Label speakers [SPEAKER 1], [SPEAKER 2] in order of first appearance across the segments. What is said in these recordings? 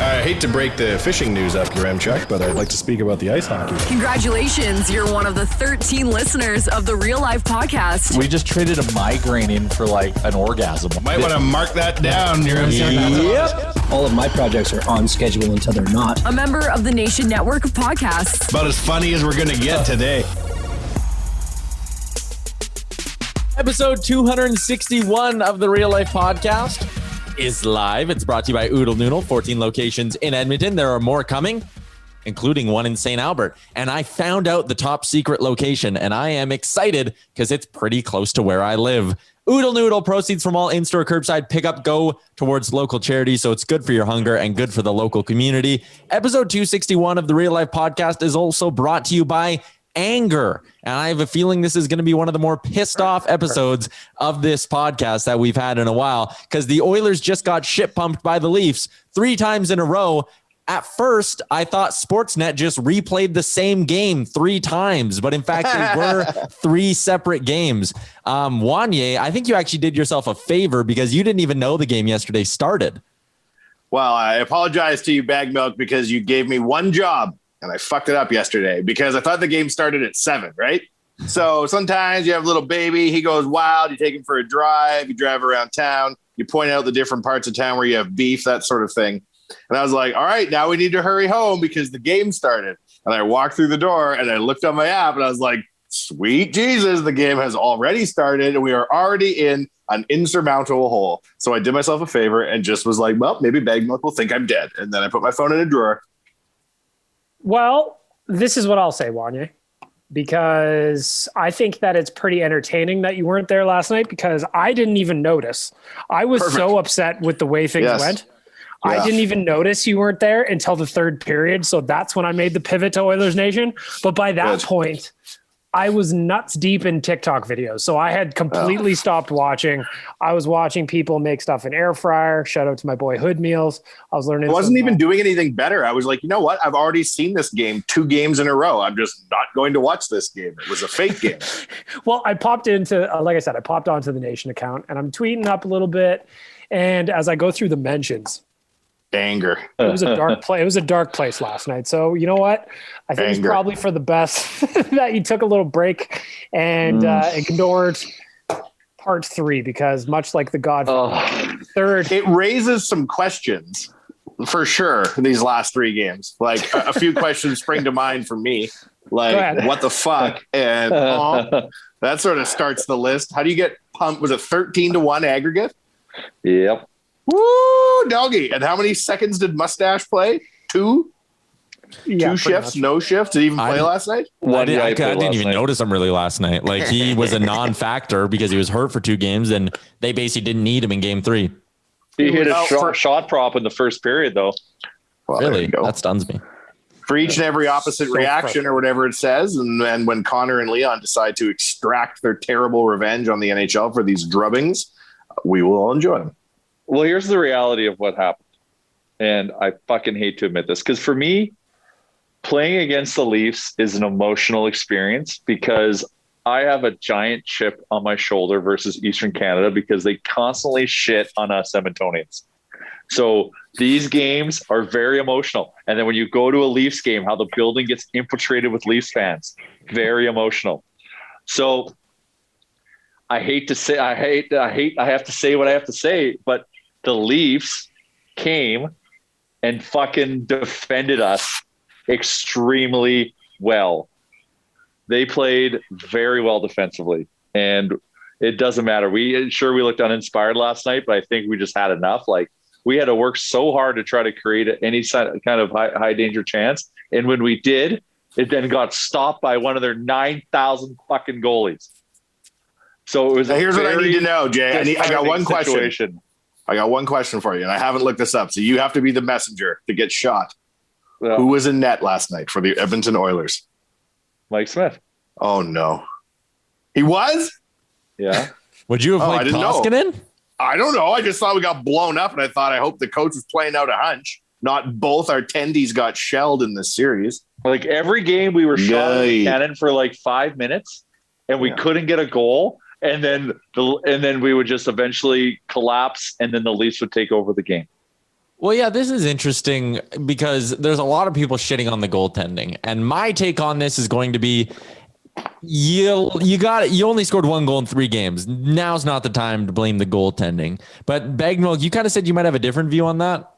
[SPEAKER 1] I hate to break the fishing news up, Yaremchuk, but I'd like to speak about the ice hockey.
[SPEAKER 2] Congratulations, you're one of the 13 listeners of the Real Life Podcast.
[SPEAKER 3] We just traded a migraine in for like an orgasm.
[SPEAKER 1] Might want to mark that down, Yaremchuk.
[SPEAKER 4] Yep. All of my projects are on schedule until they're not.
[SPEAKER 2] A member of the Nation Network of Podcasts.
[SPEAKER 1] About as funny as we're going to get today.
[SPEAKER 3] Episode 261 of the Real Life Podcast is live. It's brought to you by Oodle Noodle, 14 locations in Edmonton. There are more coming, including one in St. Albert. And I found out the top secret location, and I am excited because it's pretty close to where I live. Oodle Noodle, proceeds from all in-store curbside pickup go towards local charities, so it's good for your hunger and good for the local community. Episode 261 of the Real Life Podcast is also brought to you by Anger. And I have a feeling this is going to be one of the more pissed off episodes of this podcast that we've had in a while, because the Oilers just got shit pumped by the Leafs 3 times in a row. At first, I thought Sportsnet just replayed the same game 3 times, but in fact, they were 3 separate games. Wanye, I think you actually did yourself a favor because you didn't even know the game yesterday started.
[SPEAKER 5] Well, I apologize to you, Bag Milk, because you gave me one job. And I fucked it up yesterday because I thought the game started at 7, right? So sometimes you have a little baby, he goes wild, you take him for a drive, you drive around town, you point out the different parts of town where you have beef, that sort of thing. And I was like, all right, now we need to hurry home because the game started. And I walked through the door and I looked on my app and I was like, sweet Jesus, the game has already started and we are already in an insurmountable hole. So I did myself a favor and just was like, well, maybe Bag Milk will think I'm dead. And then I put my phone in a drawer.
[SPEAKER 6] Well, this is what I'll say, Wanye, because I think that it's pretty entertaining that you weren't there last night because I didn't even notice. I was so upset with the way things went. Yeah. I didn't even notice you weren't there until the 3rd period. So that's when I made the pivot to Oilers Nation. But by that point, I was nuts deep in TikTok videos. So I had completely stopped watching. I was watching people make stuff in air fryer. Shout out to my boy Hood Meals. I was learning.
[SPEAKER 5] I wasn't even doing anything better. I was like, you know what? I've already seen this game 2 games in a row. I'm just not going to watch this game. It was a fake game.
[SPEAKER 6] Well, I popped into, like I said, I popped onto the Nation account and I'm tweeting up a little bit. And as I go through the mentions,
[SPEAKER 5] anger.
[SPEAKER 6] It was a dark play. It was a dark place last night. So you know what? I think it's probably for the best that you took a little break and ignored part 3 because much like the Godfather, third,
[SPEAKER 5] it raises some questions for sure. These last 3 games, like a few questions spring to mind for me, like what the fuck, and that sort of starts the list. How do you get pumped? Was it 13-1 aggregate?
[SPEAKER 7] Yep.
[SPEAKER 5] Woo, doggy. And how many seconds did Mustache play? 2? Yeah, 2 shifts, no shifts. Did he even play last night?
[SPEAKER 3] I didn't even notice him really last night. Like he was a non-factor because he was hurt for 2 games and they basically didn't need him in game 3.
[SPEAKER 7] He hit a shot prop in the first period though.
[SPEAKER 3] Well, really? That stuns me.
[SPEAKER 5] For each and every opposite reaction or whatever it says. And then when Connor and Leon decide to extract their terrible revenge on the NHL for these drubbings, we will all enjoy them.
[SPEAKER 7] Well, here's the reality of what happened. And I fucking hate to admit this because for me, playing against the Leafs is an emotional experience because I have a giant chip on my shoulder versus Eastern Canada because they constantly shit on us Edmontonians. So these games are very emotional. And then when you go to a Leafs game, how the building gets infiltrated with Leafs fans, very emotional. So I have to say what I have to say, but the Leafs came and fucking defended us extremely well. They played very well defensively, and it doesn't matter. We looked uninspired last night, but I think we just had enough. Like we had to work so hard to try to create any kind of high danger chance, and when we did, it then got stopped by one of their 9,000 fucking goalies. So it was.
[SPEAKER 5] Here's what I need to know, Jay. I got one
[SPEAKER 7] situation.
[SPEAKER 5] question. I got one question for you, and I haven't looked this up, so you have to be the messenger to get shot. Yeah. Who was in net last night for the Edmonton Oilers?
[SPEAKER 7] Mike Smith.
[SPEAKER 5] Oh, no. He was?
[SPEAKER 7] Yeah.
[SPEAKER 3] Would you have played Koskinen?
[SPEAKER 5] I don't know. I just thought we got blown up, and I thought I hope the coach was playing out a hunch. Not both our tendies got shelled in this series.
[SPEAKER 7] Like every game we were shot in the cannon for like 5 minutes, and we couldn't get a goal. And then we would just eventually collapse, and then the Leafs would take over the game.
[SPEAKER 3] Well, yeah, this is interesting because there's a lot of people shitting on the goaltending. And my take on this is going to be you only scored 1 goal in 3 games. Now's not the time to blame the goaltending. But Bagmilk, you kind of said you might have a different view on that.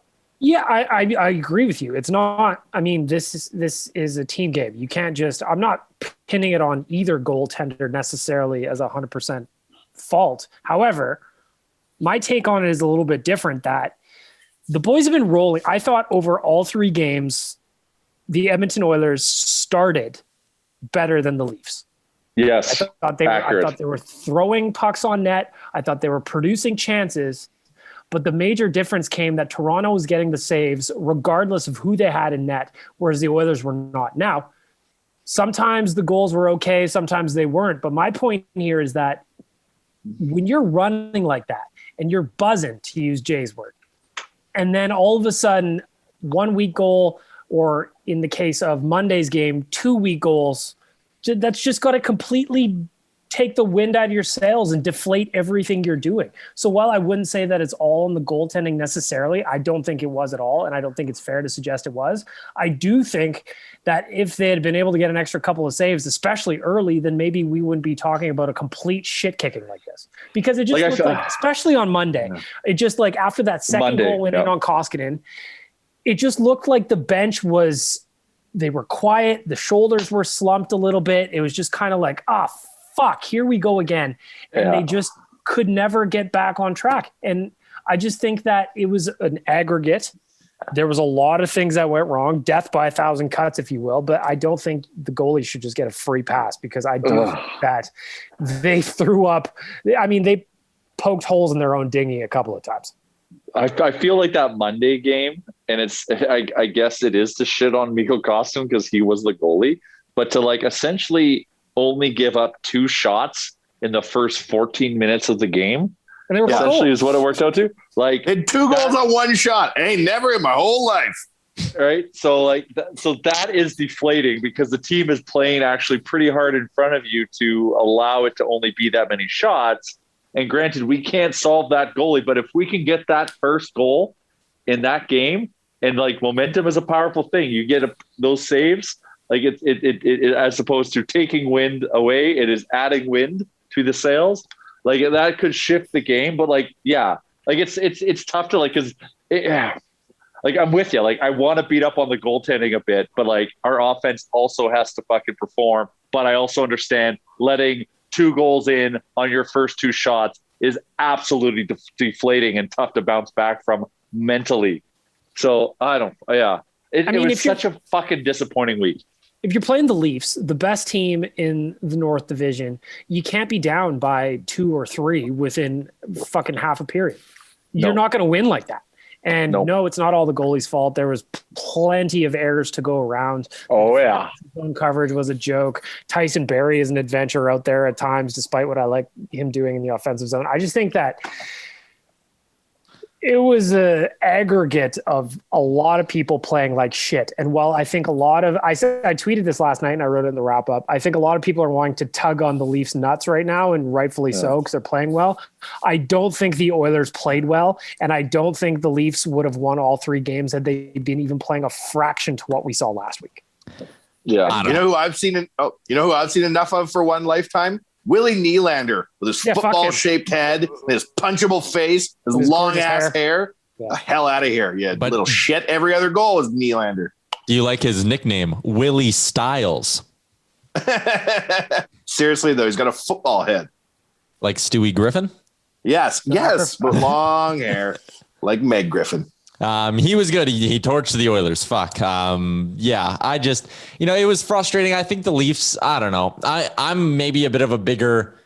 [SPEAKER 6] Yeah, I agree with you. It's not, I mean, this is a team game. You can't just, I'm not pinning it on either goaltender necessarily as 100% fault. However, my take on it is a little bit different, that the boys have been rolling. I thought over all 3 games, the Edmonton Oilers started better than the Leafs.
[SPEAKER 7] Yes.
[SPEAKER 6] I thought they were throwing pucks on net. I thought they were producing chances. But the major difference came that Toronto was getting the saves regardless of who they had in net, whereas the Oilers were not. Now, sometimes the goals were okay, sometimes they weren't. But my point here is that when you're running like that and you're buzzing, to use Jay's word, and then all of a sudden 1 week goal, or in the case of Monday's game, 2 week goals, that's just got to completely take the wind out of your sails and deflate everything you're doing. So while I wouldn't say that it's all in the goaltending necessarily, I don't think it was at all. And I don't think it's fair to suggest it was. I do think that if they had been able to get an extra couple of saves, especially early, then maybe we wouldn't be talking about a complete shit kicking like this. Because it just looked like, especially on Monday, it just like after that second goal went in on Koskinen, it just looked like the bench they were quiet. The shoulders were slumped a little bit. It was just kind of like, fuck, here we go again. And they just could never get back on track. And I just think that it was an aggregate. There was a lot of things that went wrong, death by 1,000 cuts, if you will, but I don't think the goalie should just get a free pass, because I do think that they threw up. I mean, they poked holes in their own dinghy a couple of times.
[SPEAKER 7] I feel like that Monday game, and I guess it is to shit on Mikko Koskinen because he was the goalie, but to like essentially only give up 2 shots in the first 14 minutes of the game, and they were essentially is what it worked out to. Like,
[SPEAKER 5] and 2 goals on 1 shot. Ain't never in my whole life.
[SPEAKER 7] Right. So that is deflating, because the team is playing actually pretty hard in front of you to allow it to only be that many shots. And granted, we can't solve that goalie, but if we can get that first goal in that game, and like momentum is a powerful thing, you get those saves. Like it as opposed to taking wind away, it is adding wind to the sails. Like that could shift the game. But like, yeah, like it's tough to like, cause like I'm with you. Like I want to beat up on the goaltending a bit, but like our offense also has to fucking perform. But I also understand letting 2 goals in on your first 2 shots is absolutely deflating and tough to bounce back from mentally. So it was such a fucking disappointing week.
[SPEAKER 6] If you're playing the Leafs, the best team in the North Division, you can't be down by 2 or 3 within fucking half a period. You're not going to win like that. And no, it's not all the goalie's fault. There was plenty of errors to go around.
[SPEAKER 7] Oh, yeah.
[SPEAKER 6] Zone coverage was a joke. Tyson Barrie is an adventure out there at times, despite what I like him doing in the offensive zone. I just think that it was an aggregate of a lot of people playing like shit. And while I think I tweeted this last night and I wrote it in the wrap up, I think a lot of people are wanting to tug on the Leafs nuts right now, and rightfully so, because they're playing well. I don't think the Oilers played well, and I don't think the Leafs would have won all 3 games had they been even playing a fraction to what we saw last week.
[SPEAKER 5] Yeah. You know who I've seen enough of for one lifetime? Willie Nylander with his football-shaped head, his punchable face, his long-ass hair. The hell out of here. Yeah, little shit. Every other goal is Nylander.
[SPEAKER 3] Do you like his nickname, Willie Styles?
[SPEAKER 5] Seriously, though, he's got a football head.
[SPEAKER 3] Like Stewie Griffin?
[SPEAKER 5] Yes, with long hair, like Meg Griffin.
[SPEAKER 3] He was good. He torched the Oilers. Fuck. I just, it was frustrating. I think the Leafs, I don't know. I'm maybe a bit of a bigger,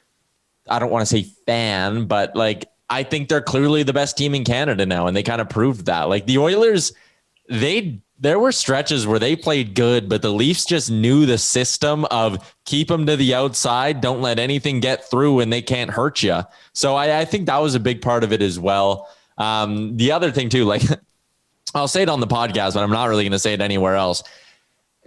[SPEAKER 3] I don't want to say fan, but like, I think they're clearly the best team in Canada now. And they kind of proved that. Like the Oilers, there were stretches where they played good, but the Leafs just knew the system of keep them to the outside. Don't let anything get through and they can't hurt you. So I think that was a big part of it as well. The other thing too, like I'll say it on the podcast, but I'm not really going to say it anywhere else.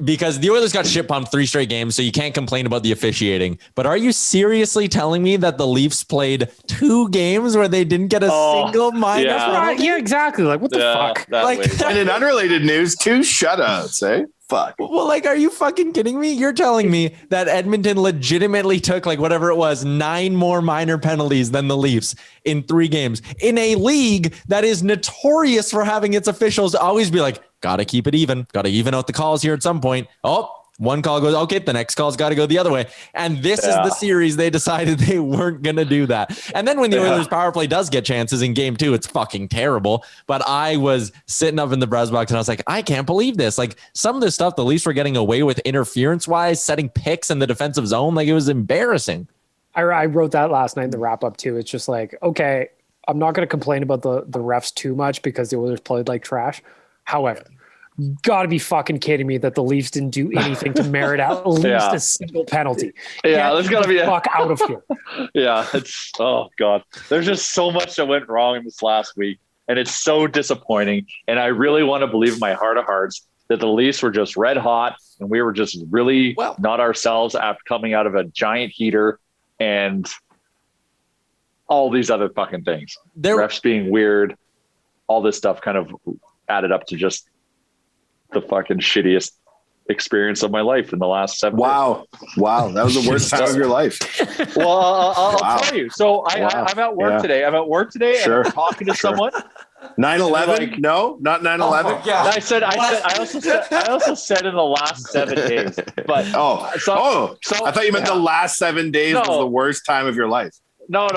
[SPEAKER 3] because the Oilers got shit pumped 3 straight games, so you can't complain about the officiating. But are you seriously telling me that the Leafs played 2 games where they didn't get a single minor penalty?
[SPEAKER 6] Yeah, exactly. Like, what the fuck?
[SPEAKER 3] Like,
[SPEAKER 5] And in unrelated news, 2 shutouts, eh? Fuck.
[SPEAKER 3] well, like, are you fucking kidding me? You're telling me that Edmonton legitimately took, like, whatever it was, 9 more minor penalties than the Leafs in 3 games in a league that is notorious for having its officials always be like, gotta keep it even, gotta even out the calls here at some point. Oh, one call goes, okay, the next call's got to go the other way. And this is the series they decided they weren't going to do that. And then when the Oilers power play does get chances in game 2, it's fucking terrible. But I was sitting up in the press box and I was like, I can't believe this. Like, some of this stuff, the Leafs were getting away with interference wise, setting picks in the defensive zone. Like, it was embarrassing.
[SPEAKER 6] I wrote that last night in the wrap up too. It's just like, okay, I'm not going to complain about the refs too much because the Oilers played like trash. However, gotta be fucking kidding me that the Leafs didn't do anything to merit at least a single penalty.
[SPEAKER 7] Yeah, there's gotta be
[SPEAKER 6] fuck out of here.
[SPEAKER 7] Yeah, it's oh god. There's just so much that went wrong in this last week, and it's so disappointing. And I really want to believe in my heart of hearts that the Leafs were just red hot, and we were just really not ourselves after coming out of a giant heater and all these other fucking things. Refs being weird, all this stuff kind of added up to just the fucking shittiest experience of my life in the last 7 years.
[SPEAKER 5] Wow. That was the worst time of your life.
[SPEAKER 7] Well, I'll tell you. So I'm at work today. And I'm talking to someone.
[SPEAKER 5] 9/11? No, not 9/11.
[SPEAKER 7] I also said in the last 7 days. But
[SPEAKER 5] I thought you meant the last 7 days was the worst time of your life. No.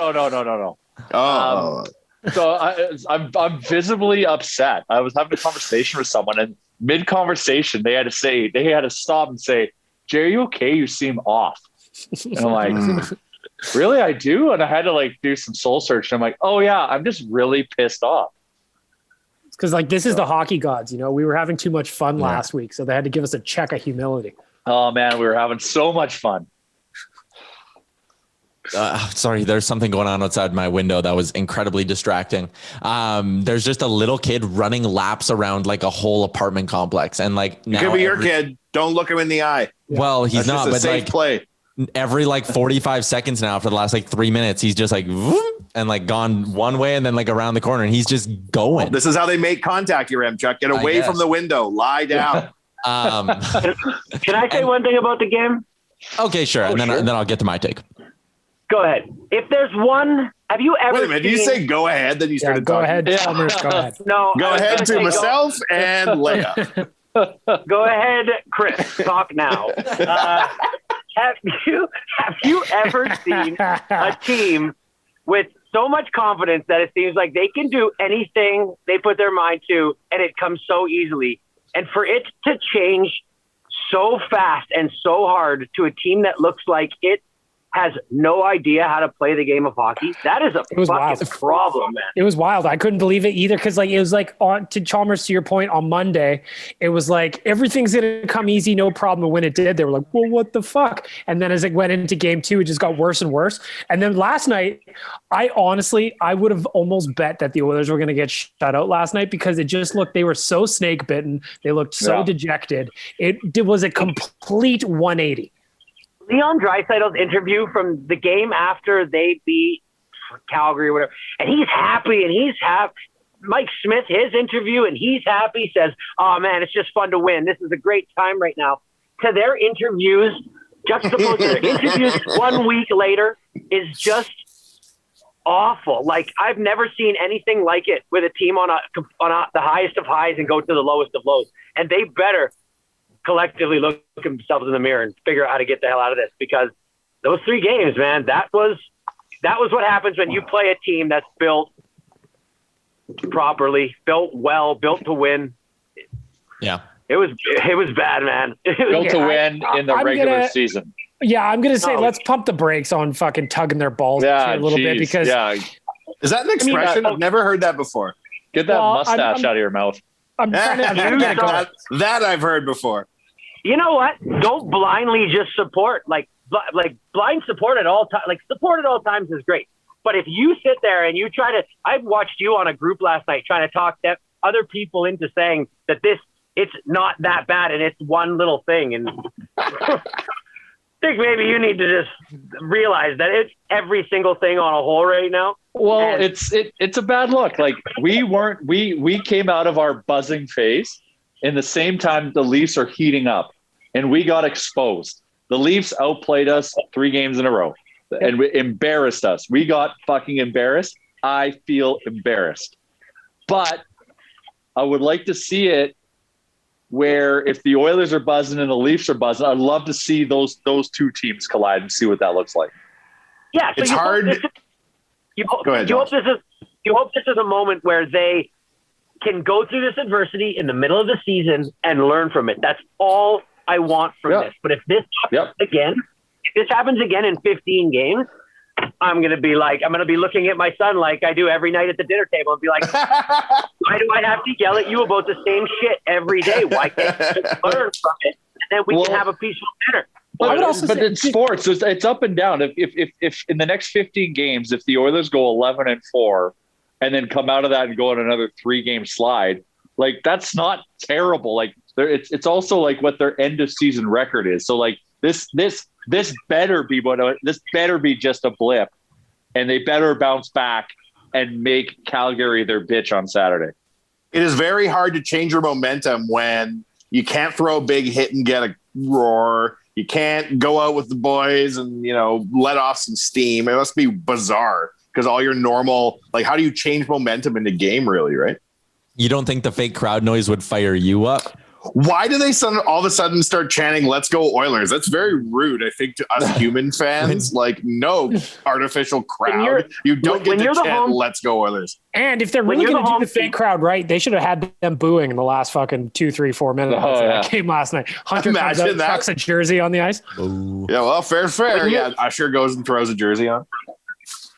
[SPEAKER 7] Oh. So I'm visibly upset. I was having a conversation with someone, and mid-conversation, they had to stop and say, "Jay, are you okay? You seem off." And I'm like, "Really? I do?" And I had to like do some soul search. And I'm like, "Oh yeah, I'm just really pissed off."
[SPEAKER 6] Because like this is the hockey gods, you know. We were having too much fun last week, so they had to give us a check of humility.
[SPEAKER 7] Oh man, we were having so much fun.
[SPEAKER 3] Sorry, there's something going on outside my window that was incredibly distracting. There's just a little kid running laps around like a whole apartment complex, and like now
[SPEAKER 5] it could be your kid. Don't look him in the eye.
[SPEAKER 3] Well, he's not, but
[SPEAKER 5] safe play.
[SPEAKER 3] Every like 45 seconds now for the last like 3 minutes, he's just like vroom, and like gone one way and then like around the corner, and he's just going.
[SPEAKER 5] Well, this is how they make contact, your Chuck. Get away from the window. Lie down.
[SPEAKER 8] Can I say one thing about the game?
[SPEAKER 3] Okay, sure. And then I'll get to my take.
[SPEAKER 8] Go ahead. If there's one, have you ever?
[SPEAKER 5] Wait a minute. Did you say go ahead? Then you started
[SPEAKER 6] go
[SPEAKER 5] talking.
[SPEAKER 6] ahead. Go ahead.
[SPEAKER 8] No.
[SPEAKER 5] Go ahead to myself and Leia.
[SPEAKER 8] Go ahead, Chris. Talk now. Have you ever seen a team with so much confidence that it seems like they can do anything they put their mind to, and it comes so easily, and for it to change so fast and so hard to a team that looks like it has no idea how to play the game of hockey? That is a fucking problem, man.
[SPEAKER 6] It was wild. I couldn't believe it either because like it was like on to Chalmers, to your point, on Monday, it was like everything's gonna come easy, no problem. And when it did, they were like, well, what the fuck? And then as it went into game 2, it just got worse and worse. And then last night, I would have almost bet that the Oilers were gonna get shut out last night because it just looked, they were so snake bitten, they looked so dejected. It was a complete 180.
[SPEAKER 8] Leon Draisaitl's interview from the game after they beat Calgary or whatever, and he's happy and he's happy. Mike Smith, his interview, and he's happy, says, "Oh man, it's just fun to win. This is a great time right now." To their interviews, juxtaposed to their interviews 1 week later is just awful. Like I've never seen anything like it with a team on the highest of highs and go to the lowest of lows, and they better collectively look themselves in the mirror and figure out how to get the hell out of this, because those 3 games, man, that was what happens when you play a team that's built properly, built well, built to win.
[SPEAKER 3] Yeah.
[SPEAKER 8] It was bad, man.
[SPEAKER 7] Built to win in the regular season.
[SPEAKER 6] Yeah, I'm going to say let's pump the brakes on fucking tugging their balls a little bit because
[SPEAKER 5] is that an expression? I've never heard that before.
[SPEAKER 7] Get that mustache out of your mouth.
[SPEAKER 6] I'm trying to
[SPEAKER 5] that I've heard before.
[SPEAKER 8] You know what? Don't blindly just support. Like blind support at all times. Like support at all times is great. But if you sit there and you try to, I watched you on a group last night trying to talk other people into saying that this it's not that bad, and it's one little thing. And I think maybe you need to just realize that it's every single thing on a hole right now.
[SPEAKER 7] Well,
[SPEAKER 8] And
[SPEAKER 7] it's a bad look. Like we came out of our buzzing phase in the same time the Leafs are heating up, and we got exposed. The Leafs outplayed us 3 games in a row and embarrassed us. We got fucking embarrassed. I feel embarrassed, but I would like to see it where if the Oilers are buzzing and the Leafs are buzzing, I'd love to see those 2 teams collide and see what that looks like.
[SPEAKER 8] yeah, so
[SPEAKER 5] It's hard. Go ahead,
[SPEAKER 8] you
[SPEAKER 5] Josh.
[SPEAKER 8] hope this is a moment where they can go through this adversity in the middle of the season and learn from it. That's all I want from this. But if this happens again in 15 games, I'm going to be looking at my son like I do every night at the dinner table and be like, why do I have to yell at you about the same shit every day? Why can't you just learn from it? And then we can have a peaceful dinner.
[SPEAKER 7] But it's sports. So it's up and down. If in the next 15 games, if the Oilers go 11-4 and then come out of that and go on another 3-game slide, like that's not terrible. Like it's also like what their end of season record is. So like this better be just a blip, and they better bounce back and make Calgary their bitch on Saturday.
[SPEAKER 5] It is very hard to change your momentum when you can't throw a big hit and get a roar. You can't go out with the boys and, let off some steam. It must be bizarre because all your normal, like, how do you change momentum in the game, really, right?
[SPEAKER 3] You don't think the fake crowd noise would fire you up?
[SPEAKER 5] Why do they all of a sudden start chanting, "Let's go Oilers"? That's very rude, I think, to us human fans. Like, no artificial crowd. You don't get to chant, "Let's go Oilers."
[SPEAKER 6] And if they're really going to do the fake crowd right, they should have had them booing in the last fucking 2, 3, 4 minutes of that game last night. Hunter comes out, chucks a jersey on the ice.
[SPEAKER 3] Ooh.
[SPEAKER 5] Yeah, well, fair. Yeah, Usher goes and throws a jersey on.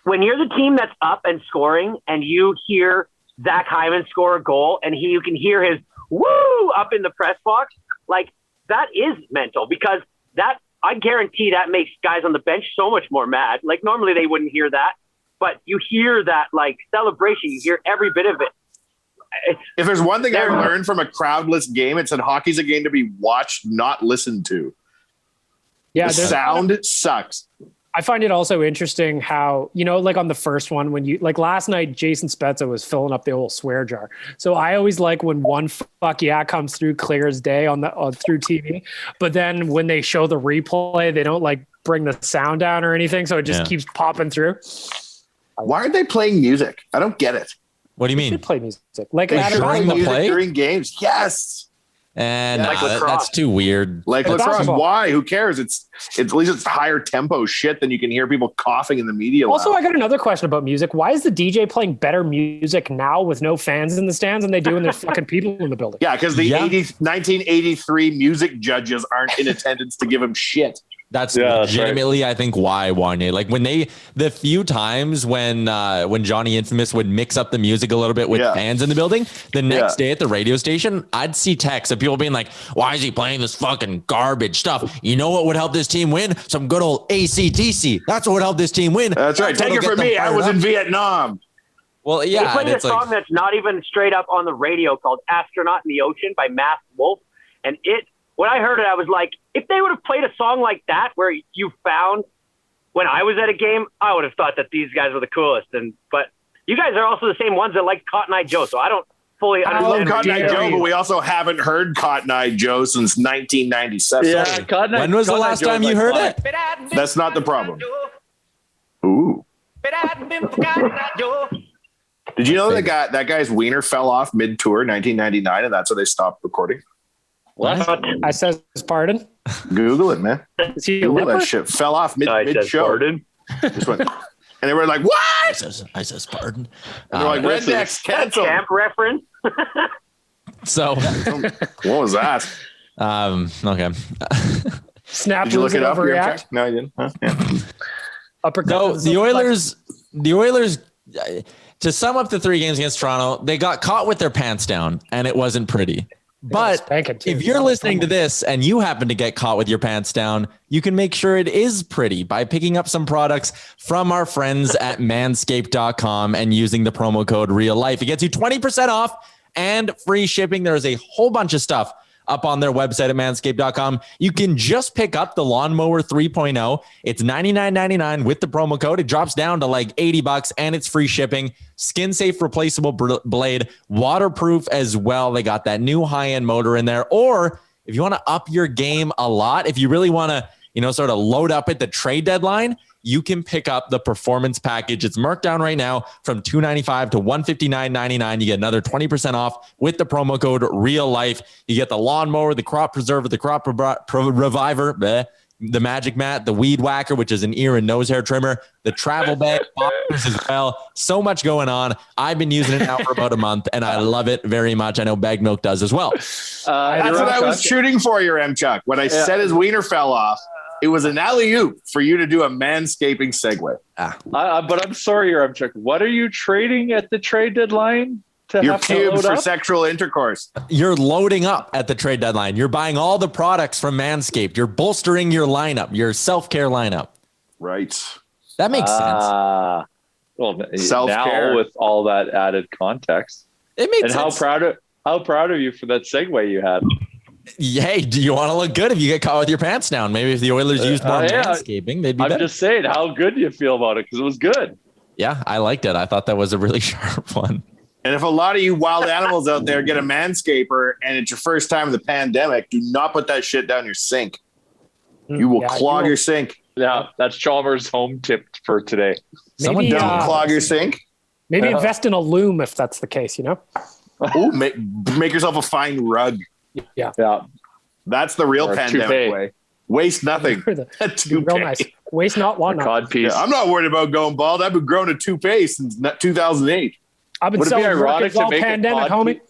[SPEAKER 8] When you're the team that's up and scoring and you hear Zach Hyman score a goal and you can hear his woo up in the press box, like that is mental, because that, I guarantee that makes guys on the bench so much more mad. Like normally they wouldn't hear that, but you hear that like celebration, you hear every bit of it.
[SPEAKER 5] If there's one thing I learned from a crowdless game, it's that hockey's a game to be watched, not listened to. Yeah, the sound sucks.
[SPEAKER 6] I find it also interesting how, like on the first one, when last night, Jason Spezza was filling up the whole swear jar. So I always like when one fuck yeah comes through clear as day through TV. But then when they show the replay, they don't like bring the sound down or anything. So it just keeps popping through.
[SPEAKER 5] Why aren't they playing music? I don't get it.
[SPEAKER 3] What do you mean?
[SPEAKER 6] They play music. Like
[SPEAKER 3] during the play?
[SPEAKER 5] During games. Yes.
[SPEAKER 3] And that's too weird.
[SPEAKER 5] Like lacrosse, why? Who cares? It's at least it's higher tempo shit than you can hear people coughing in the media.
[SPEAKER 6] Also, I got another question about music. Why is the DJ playing better music now with no fans in the stands than they do when there's fucking people in the building?
[SPEAKER 5] Yeah, because the 1983 music judges aren't in attendance to give him shit.
[SPEAKER 3] That's legitimately, right. I think, why Wanye. Like the few times when Johnny Infamous would mix up the music a little bit with fans in the building, the next day at the radio station, I'd see texts of people being like, "Why is he playing this fucking garbage stuff? You know what would help this team win? Some good old AC/DC. That's what would help this team win."
[SPEAKER 5] That's right. Take it from me. I was in Vietnam.
[SPEAKER 3] Well, yeah.
[SPEAKER 8] They played a song that's not even straight up on the radio called "Astronaut in the Ocean" by Masked Wolf, and when I heard it, I was like, if they would have played a song like that, where you found when I was at a game, I would have thought that these guys were the coolest. But you guys are also the same ones that like Cotton Eye Joe, so I don't fully understand.
[SPEAKER 5] I love Cotton Eye Joe, but we also haven't heard Cotton Eye Joe since 1997.
[SPEAKER 3] Yeah, when was the last time you heard it?
[SPEAKER 5] That's not the problem. Ooh. Did you know that guy's wiener fell off mid-tour 1999, and that's why they stopped recording?
[SPEAKER 3] What?
[SPEAKER 6] I says pardon.
[SPEAKER 5] Google it, man.
[SPEAKER 6] Is he
[SPEAKER 5] Google that shit. Fell off mid-show. Pardon. Just went, and they were like, "What?"
[SPEAKER 3] I says pardon.
[SPEAKER 5] And they're like, "Rednecks cancel."
[SPEAKER 8] Camp reference.
[SPEAKER 3] So,
[SPEAKER 5] what was that?
[SPEAKER 3] Okay.
[SPEAKER 6] Snap.
[SPEAKER 5] Did you look it up? No, I didn't. Huh? Yeah.
[SPEAKER 3] So the Oilers. To sum up the 3 games against Toronto, they got caught with their pants down, and it wasn't pretty. But if you're listening to this and you happen to get caught with your pants down, you can make sure it is pretty by picking up some products from our friends at manscaped.com and using the promo code REALLIFE. It gets you 20% off and free shipping. There's a whole bunch of stuff up on their website at manscaped.com. You can just pick up the Lawnmower 3.0. It's $99.99 with the promo code. It drops down to like $80 and it's free shipping. Skin safe replaceable blade, waterproof as well. They got that new high-end motor in there. Or if you want to up your game a lot, if you really want to, sort of load up at the trade deadline, you can pick up the performance package. It's marked down right now from $295 to $159.99. You get another 20% off with the promo code Real Life. You get the lawnmower, the crop preserver, the crop reviver, the magic mat, the weed whacker, which is an ear and nose hair trimmer, the travel bag boxers as well. So much going on. I've been using it now for about a month and I love it very much. I know Bag Milk does as well.
[SPEAKER 5] That's what I was shooting for your M-Chuck. When I said his wiener fell off, it was an alley-oop for you to do a manscaping segue.
[SPEAKER 7] But I'm sorry, your M-Chuck. What are you trading at the trade deadline?
[SPEAKER 5] Your pubes for sexual intercourse.
[SPEAKER 3] You're loading up at the trade deadline. You're buying all the products from Manscaped. You're bolstering your lineup, your self-care lineup.
[SPEAKER 5] Right.
[SPEAKER 3] That makes sense.
[SPEAKER 7] Well,
[SPEAKER 5] Self-care.
[SPEAKER 7] Now with all that added context.
[SPEAKER 3] It makes
[SPEAKER 7] sense.
[SPEAKER 3] And
[SPEAKER 7] how proud of you for that segue you had.
[SPEAKER 3] Hey, do you want to look good if you get caught with your pants down? Maybe if the Oilers used more manscaping, they'd be better.
[SPEAKER 7] I'm just saying, how good do you feel about it? Because it was good.
[SPEAKER 3] Yeah, I liked it. I thought that was a really sharp one.
[SPEAKER 5] And if a lot of you wild animals out there get a manscaper and it's your first time in the pandemic, do not put that shit down your sink. You will clog your sink.
[SPEAKER 7] Yeah, that's Chalmers' home tip for today.
[SPEAKER 5] Someone don't clog your sink.
[SPEAKER 6] Maybe invest in a loom if that's the case,
[SPEAKER 5] Ooh, make yourself a fine rug.
[SPEAKER 6] Yeah.
[SPEAKER 5] That's the real pandemic way. Waste nothing.
[SPEAKER 6] Real nice. Waste not, want not.
[SPEAKER 7] Cod piece.
[SPEAKER 5] I'm not worried about going bald. I've been growing a toupee since 2008.
[SPEAKER 6] I've been selling merkins all pandemic, homie.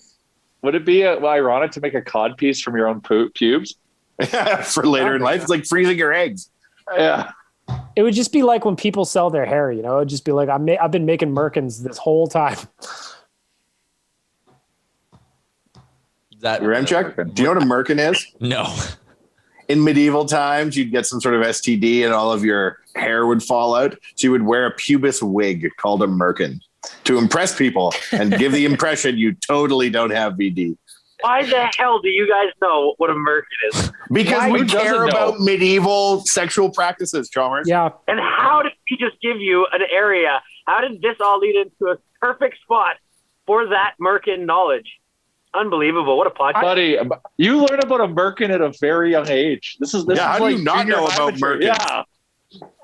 [SPEAKER 7] Would it be ironic to make a cod piece from your own pubes?
[SPEAKER 5] For later in life? It's like freezing your eggs.
[SPEAKER 7] Yeah.
[SPEAKER 6] It would just be like when people sell their hair, It would just be like, I've been making merkins this whole time.
[SPEAKER 5] Your M-Chuck? Do you know what a merkin is?
[SPEAKER 3] No.
[SPEAKER 5] In medieval times, you'd get some sort of STD and all of your hair would fall out. So you would wear a pubis wig called a merkin to impress people and give the impression you totally don't have VD.
[SPEAKER 8] Why the hell do you guys know what a merkin is?
[SPEAKER 5] Because we care about medieval sexual practices, Chalmers.
[SPEAKER 6] Yeah.
[SPEAKER 8] And how did he just give you an area? How did this all lead into a perfect spot for that merkin knowledge? Unbelievable. What a podcast.
[SPEAKER 7] Buddy, you learn about a merkin at a very young age. This is
[SPEAKER 5] how do you not know about merkins?
[SPEAKER 7] Yeah.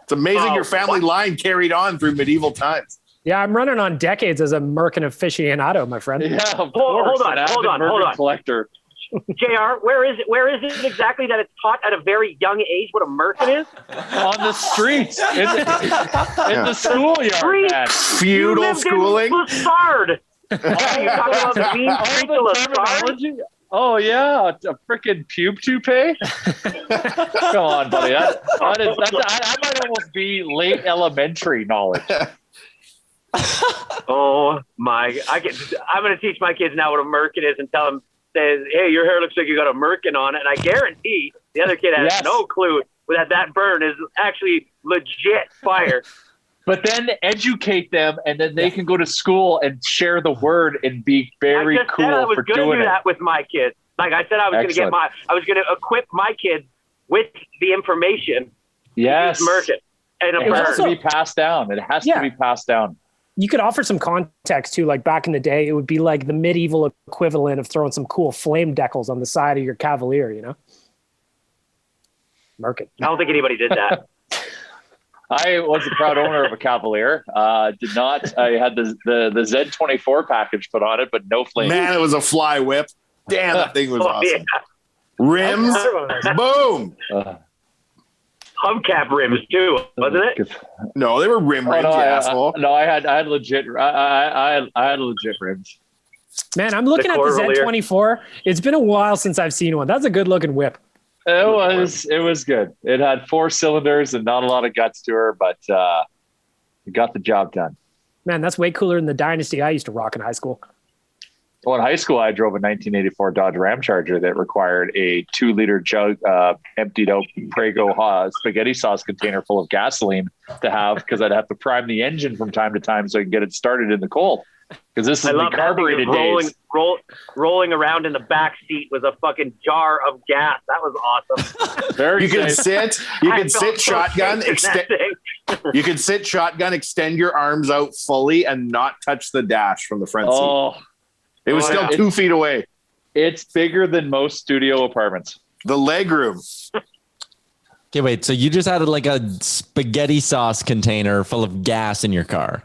[SPEAKER 5] It's amazing your family line carried on through medieval times.
[SPEAKER 6] Yeah, I'm running on decades as a merkin aficionado, my friend.
[SPEAKER 7] Yeah, of
[SPEAKER 8] course. Hold on.
[SPEAKER 7] Collector.
[SPEAKER 8] JR, where is it exactly that it's taught at a very young age what a merkin is?
[SPEAKER 7] On the streets. In the schoolyard, man.
[SPEAKER 5] Feudal schooling?
[SPEAKER 8] Lessard. You talking about the mean streets of Lessard?
[SPEAKER 7] Oh, yeah. A freaking pube toupee? Come on, buddy. That might almost be late elementary knowledge.
[SPEAKER 8] Oh, my. I'm going to teach my kids now what a merkin is and tell them, says, hey, your hair looks like you got a merkin on it. And I guarantee the other kid has no clue that burn is actually legit fire.
[SPEAKER 7] But then educate them, and then they can go to school and share the word and be very cool for doing it. I was going to do that
[SPEAKER 8] with my kids. Like I said, I was going to equip my kids with the information.
[SPEAKER 7] Yes,
[SPEAKER 8] merkin and
[SPEAKER 7] it has to be passed down. It has to be passed down.
[SPEAKER 6] You could offer some context too. Like back in the day, it would be like the medieval equivalent of throwing some cool flame decals on the side of your Cavalier. Merkin.
[SPEAKER 8] I don't think anybody did that.
[SPEAKER 7] I was a proud owner of a Cavalier. I had the Z24 package put on it, but no flame.
[SPEAKER 5] Man, it was a fly whip. Damn, that thing was awesome. Yeah. Rims, boom.
[SPEAKER 8] Hubcap rims too, wasn't it?
[SPEAKER 5] No, they were rim rims, asshole.
[SPEAKER 7] I had legit. I had legit rims.
[SPEAKER 6] Man, I'm looking at the Z24. It's been a while since I've seen one. That's a good looking whip.
[SPEAKER 7] It was good. It had 4 cylinders and not a lot of guts to her, but it got the job done.
[SPEAKER 6] Man, that's way cooler than the Dynasty I used to rock in high school.
[SPEAKER 7] Well, in high school, I drove a 1984 Dodge Ram Charger that required a 2-liter jug, emptied out Preggo spaghetti sauce container full of gasoline to have, because I'd have to prime the engine from time to time so I could get it started in the cold. Because this is
[SPEAKER 8] I
[SPEAKER 7] the
[SPEAKER 8] love that thing
[SPEAKER 7] carbureted
[SPEAKER 8] is
[SPEAKER 7] days.
[SPEAKER 8] rolling around in the back seat was a fucking jar of gas. That was awesome.
[SPEAKER 7] Very
[SPEAKER 5] You can
[SPEAKER 7] safe.
[SPEAKER 5] sit. You
[SPEAKER 8] I
[SPEAKER 5] can
[SPEAKER 8] felt
[SPEAKER 5] sit
[SPEAKER 8] so
[SPEAKER 5] shotgun.
[SPEAKER 8] safe in that thing.
[SPEAKER 5] You can sit shotgun. Extend your arms out fully and not touch the dash from the front seat.
[SPEAKER 7] Oh,
[SPEAKER 5] It was still
[SPEAKER 7] yeah.
[SPEAKER 5] 2 feet away.
[SPEAKER 7] it's bigger than most studio apartments.
[SPEAKER 5] The leg room.
[SPEAKER 3] Okay, wait. So you just had like a spaghetti sauce container full of gas in your car?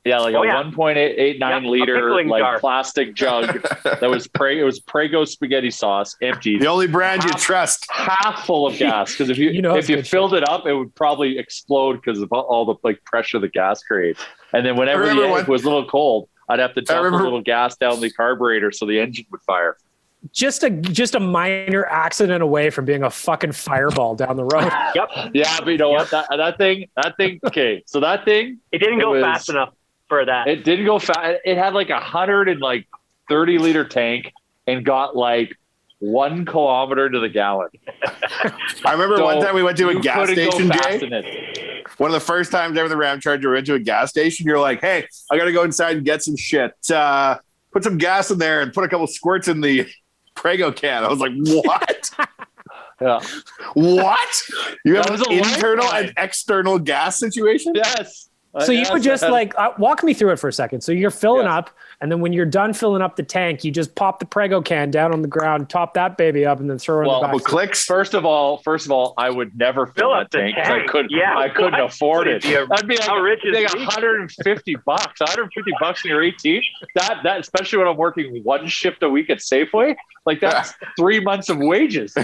[SPEAKER 7] Yeah, like
[SPEAKER 8] Oh,
[SPEAKER 7] a
[SPEAKER 8] yeah.
[SPEAKER 7] 1.89
[SPEAKER 8] Yep, a
[SPEAKER 7] liter
[SPEAKER 8] pickling
[SPEAKER 7] like
[SPEAKER 8] jar.
[SPEAKER 7] plastic jug that was it was Preggo spaghetti sauce, empty,
[SPEAKER 5] The only brand you trust.
[SPEAKER 7] half full of gas. Because if you
[SPEAKER 6] You know it's
[SPEAKER 7] if you
[SPEAKER 6] good
[SPEAKER 7] filled it up, it would probably explode because of all the like pressure the gas creates. And then whenever the
[SPEAKER 5] remember
[SPEAKER 7] egg was a little cold, I'd have to dump a
[SPEAKER 5] remember-
[SPEAKER 7] little gas down the carburetor so the engine would fire.
[SPEAKER 6] Just a minor accident away from being a fucking fireball down the road.
[SPEAKER 8] Yep.
[SPEAKER 7] Yeah, but you know what? That thing. Okay, so that thing.
[SPEAKER 8] It didn't go
[SPEAKER 7] was-
[SPEAKER 8] fast enough for that.
[SPEAKER 7] It didn't go fast. It had like 130-liter tank and got like 1 kilometer to the gallon.
[SPEAKER 5] I remember one time we went to a
[SPEAKER 7] You
[SPEAKER 5] gas
[SPEAKER 7] couldn't go
[SPEAKER 5] station,
[SPEAKER 7] fast
[SPEAKER 5] Jay.
[SPEAKER 7] in it.
[SPEAKER 5] One of the first times ever the Ram Charger went to a gas station, you're like, hey, I got to go inside and get some shit. Put some gas in there and put a couple squirts in the Preggo can. I was like, what?
[SPEAKER 7] Yeah.
[SPEAKER 5] What? You
[SPEAKER 7] That
[SPEAKER 5] have
[SPEAKER 7] was
[SPEAKER 5] an
[SPEAKER 7] a
[SPEAKER 5] internal
[SPEAKER 7] lifeline.
[SPEAKER 5] and external gas situation?
[SPEAKER 7] Yes.
[SPEAKER 6] So you
[SPEAKER 7] Yes,
[SPEAKER 6] would just
[SPEAKER 7] yes.
[SPEAKER 6] like walk me through it for a second. So you're filling
[SPEAKER 7] Yeah.
[SPEAKER 6] up, and then when you're done filling up the tank, you just pop the Preggo can down on the ground, top that baby up, and then throw it
[SPEAKER 7] Well,
[SPEAKER 6] in the
[SPEAKER 5] Couple
[SPEAKER 6] back.
[SPEAKER 5] clicks.
[SPEAKER 7] First of all, I would never fill
[SPEAKER 8] Fill
[SPEAKER 7] that
[SPEAKER 8] up the
[SPEAKER 7] tank because
[SPEAKER 8] tank. Yeah,
[SPEAKER 7] I couldn't
[SPEAKER 8] what?
[SPEAKER 7] afford
[SPEAKER 8] What
[SPEAKER 7] it.
[SPEAKER 8] is your-
[SPEAKER 7] That'd be like,
[SPEAKER 8] how rich is
[SPEAKER 7] like
[SPEAKER 8] he?
[SPEAKER 7] $150. $150 in your 18. That especially when I'm working 1 shift a week at Safeway, like that's 3 months of wages.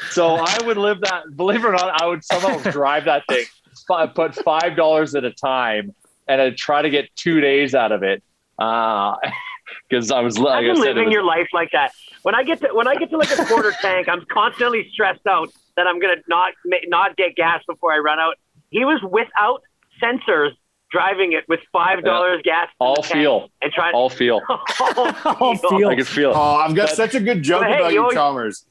[SPEAKER 7] So I would live that. Believe it or not, I would somehow drive that thing. Put $5 at a time, and I'd try to get 2 days out of it. Because I was like
[SPEAKER 8] Imagine
[SPEAKER 7] I said,
[SPEAKER 8] living your life like that. When I get to like a quarter tank, I'm constantly stressed out that I'm gonna not get gas before I run out. He was without sensors driving it with $5 gas. in
[SPEAKER 7] all
[SPEAKER 8] the tank
[SPEAKER 7] feel,
[SPEAKER 8] and trying.
[SPEAKER 7] all feel.
[SPEAKER 6] All feel.
[SPEAKER 7] I could feel it.
[SPEAKER 5] Oh, I've got such a good joke
[SPEAKER 8] But hey,
[SPEAKER 5] about
[SPEAKER 8] you
[SPEAKER 5] you,
[SPEAKER 8] always-
[SPEAKER 5] Chalmers.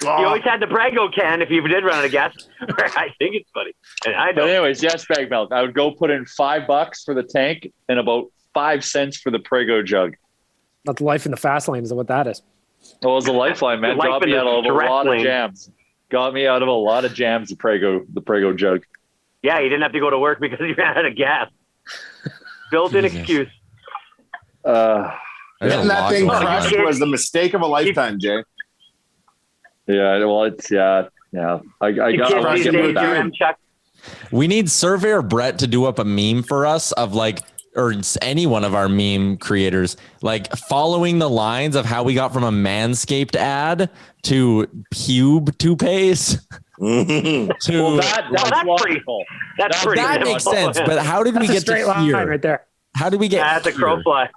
[SPEAKER 8] You always had the Preggo can if you did run out of gas. I think it's funny. And I
[SPEAKER 7] But
[SPEAKER 8] don't.
[SPEAKER 7] anyways, yes, bag milk. I would go put in $5 for the tank and about 5 cents for the Preggo jug.
[SPEAKER 6] That's life in the fast lane is what that is.
[SPEAKER 7] Well, it was a lifeline, man.
[SPEAKER 8] Life
[SPEAKER 7] Got
[SPEAKER 8] in
[SPEAKER 7] me
[SPEAKER 8] the
[SPEAKER 7] out of a
[SPEAKER 8] direct
[SPEAKER 7] lot
[SPEAKER 8] lane.
[SPEAKER 7] of jams. Got me out of a lot of jams. The Preggo jug.
[SPEAKER 8] Yeah, you didn't have to go to work because you ran out of gas. Built-in
[SPEAKER 3] Jesus.
[SPEAKER 8] excuse.
[SPEAKER 3] There's a
[SPEAKER 5] Getting that
[SPEAKER 3] lot
[SPEAKER 5] thing
[SPEAKER 3] going on.
[SPEAKER 5] crushed was the mistake of a lifetime, Jay.
[SPEAKER 7] Yeah, well, it's yeah. I
[SPEAKER 8] You
[SPEAKER 7] got
[SPEAKER 8] kids
[SPEAKER 5] Rush
[SPEAKER 8] these
[SPEAKER 5] him with
[SPEAKER 8] days,
[SPEAKER 5] that.
[SPEAKER 8] you have Chuck.
[SPEAKER 3] We need Surveyor Brett to do up a meme for us of like, or any one of our meme creators, like following the lines of how we got from a Manscaped ad to pube toupees to
[SPEAKER 7] Well, that's
[SPEAKER 8] that's
[SPEAKER 7] logical.
[SPEAKER 8] That's pretty
[SPEAKER 3] that
[SPEAKER 8] simple.
[SPEAKER 3] makes sense. But how did we
[SPEAKER 6] That's a
[SPEAKER 3] get
[SPEAKER 6] straight
[SPEAKER 3] to
[SPEAKER 6] line
[SPEAKER 3] here?
[SPEAKER 6] right there.
[SPEAKER 3] How did we get
[SPEAKER 8] That's a crow
[SPEAKER 3] here?
[SPEAKER 8] fly.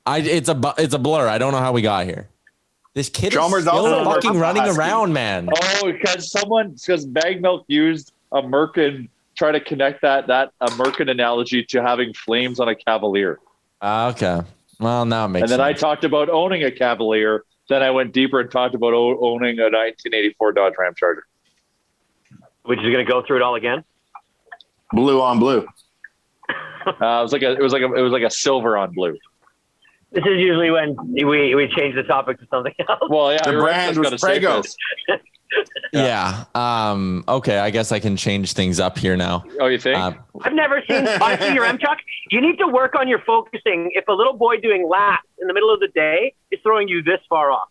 [SPEAKER 3] It's a blur. I don't know how we got here. This kid
[SPEAKER 5] Chalmers
[SPEAKER 3] is still
[SPEAKER 5] also
[SPEAKER 3] fucking
[SPEAKER 5] works
[SPEAKER 3] running
[SPEAKER 5] Husky.
[SPEAKER 3] around, man.
[SPEAKER 7] Oh, because bag milk used a merkin. Try to connect that a merkin analogy to having flames on a Cavalier.
[SPEAKER 3] Okay. Well, now it makes
[SPEAKER 7] And then
[SPEAKER 3] sense.
[SPEAKER 7] I talked about owning a Cavalier. Then I went deeper and talked about owning a 1984 Dodge Ram Charger.
[SPEAKER 8] Which is going to go through it all again.
[SPEAKER 5] Blue on blue.
[SPEAKER 7] It was like a silver on blue.
[SPEAKER 8] This is usually when we change the topic to something else.
[SPEAKER 7] Well, yeah,
[SPEAKER 5] The
[SPEAKER 7] you're right,
[SPEAKER 5] brand
[SPEAKER 7] I was
[SPEAKER 5] was
[SPEAKER 7] gonna say
[SPEAKER 5] Preggo.
[SPEAKER 7] this.
[SPEAKER 3] Yeah. Okay. I guess I can change things up here now.
[SPEAKER 7] Oh, you think?
[SPEAKER 8] I've never seen, honestly, your M-Chuck, you need to work on your focusing if a little boy doing laps in the middle of the day is throwing you this far off.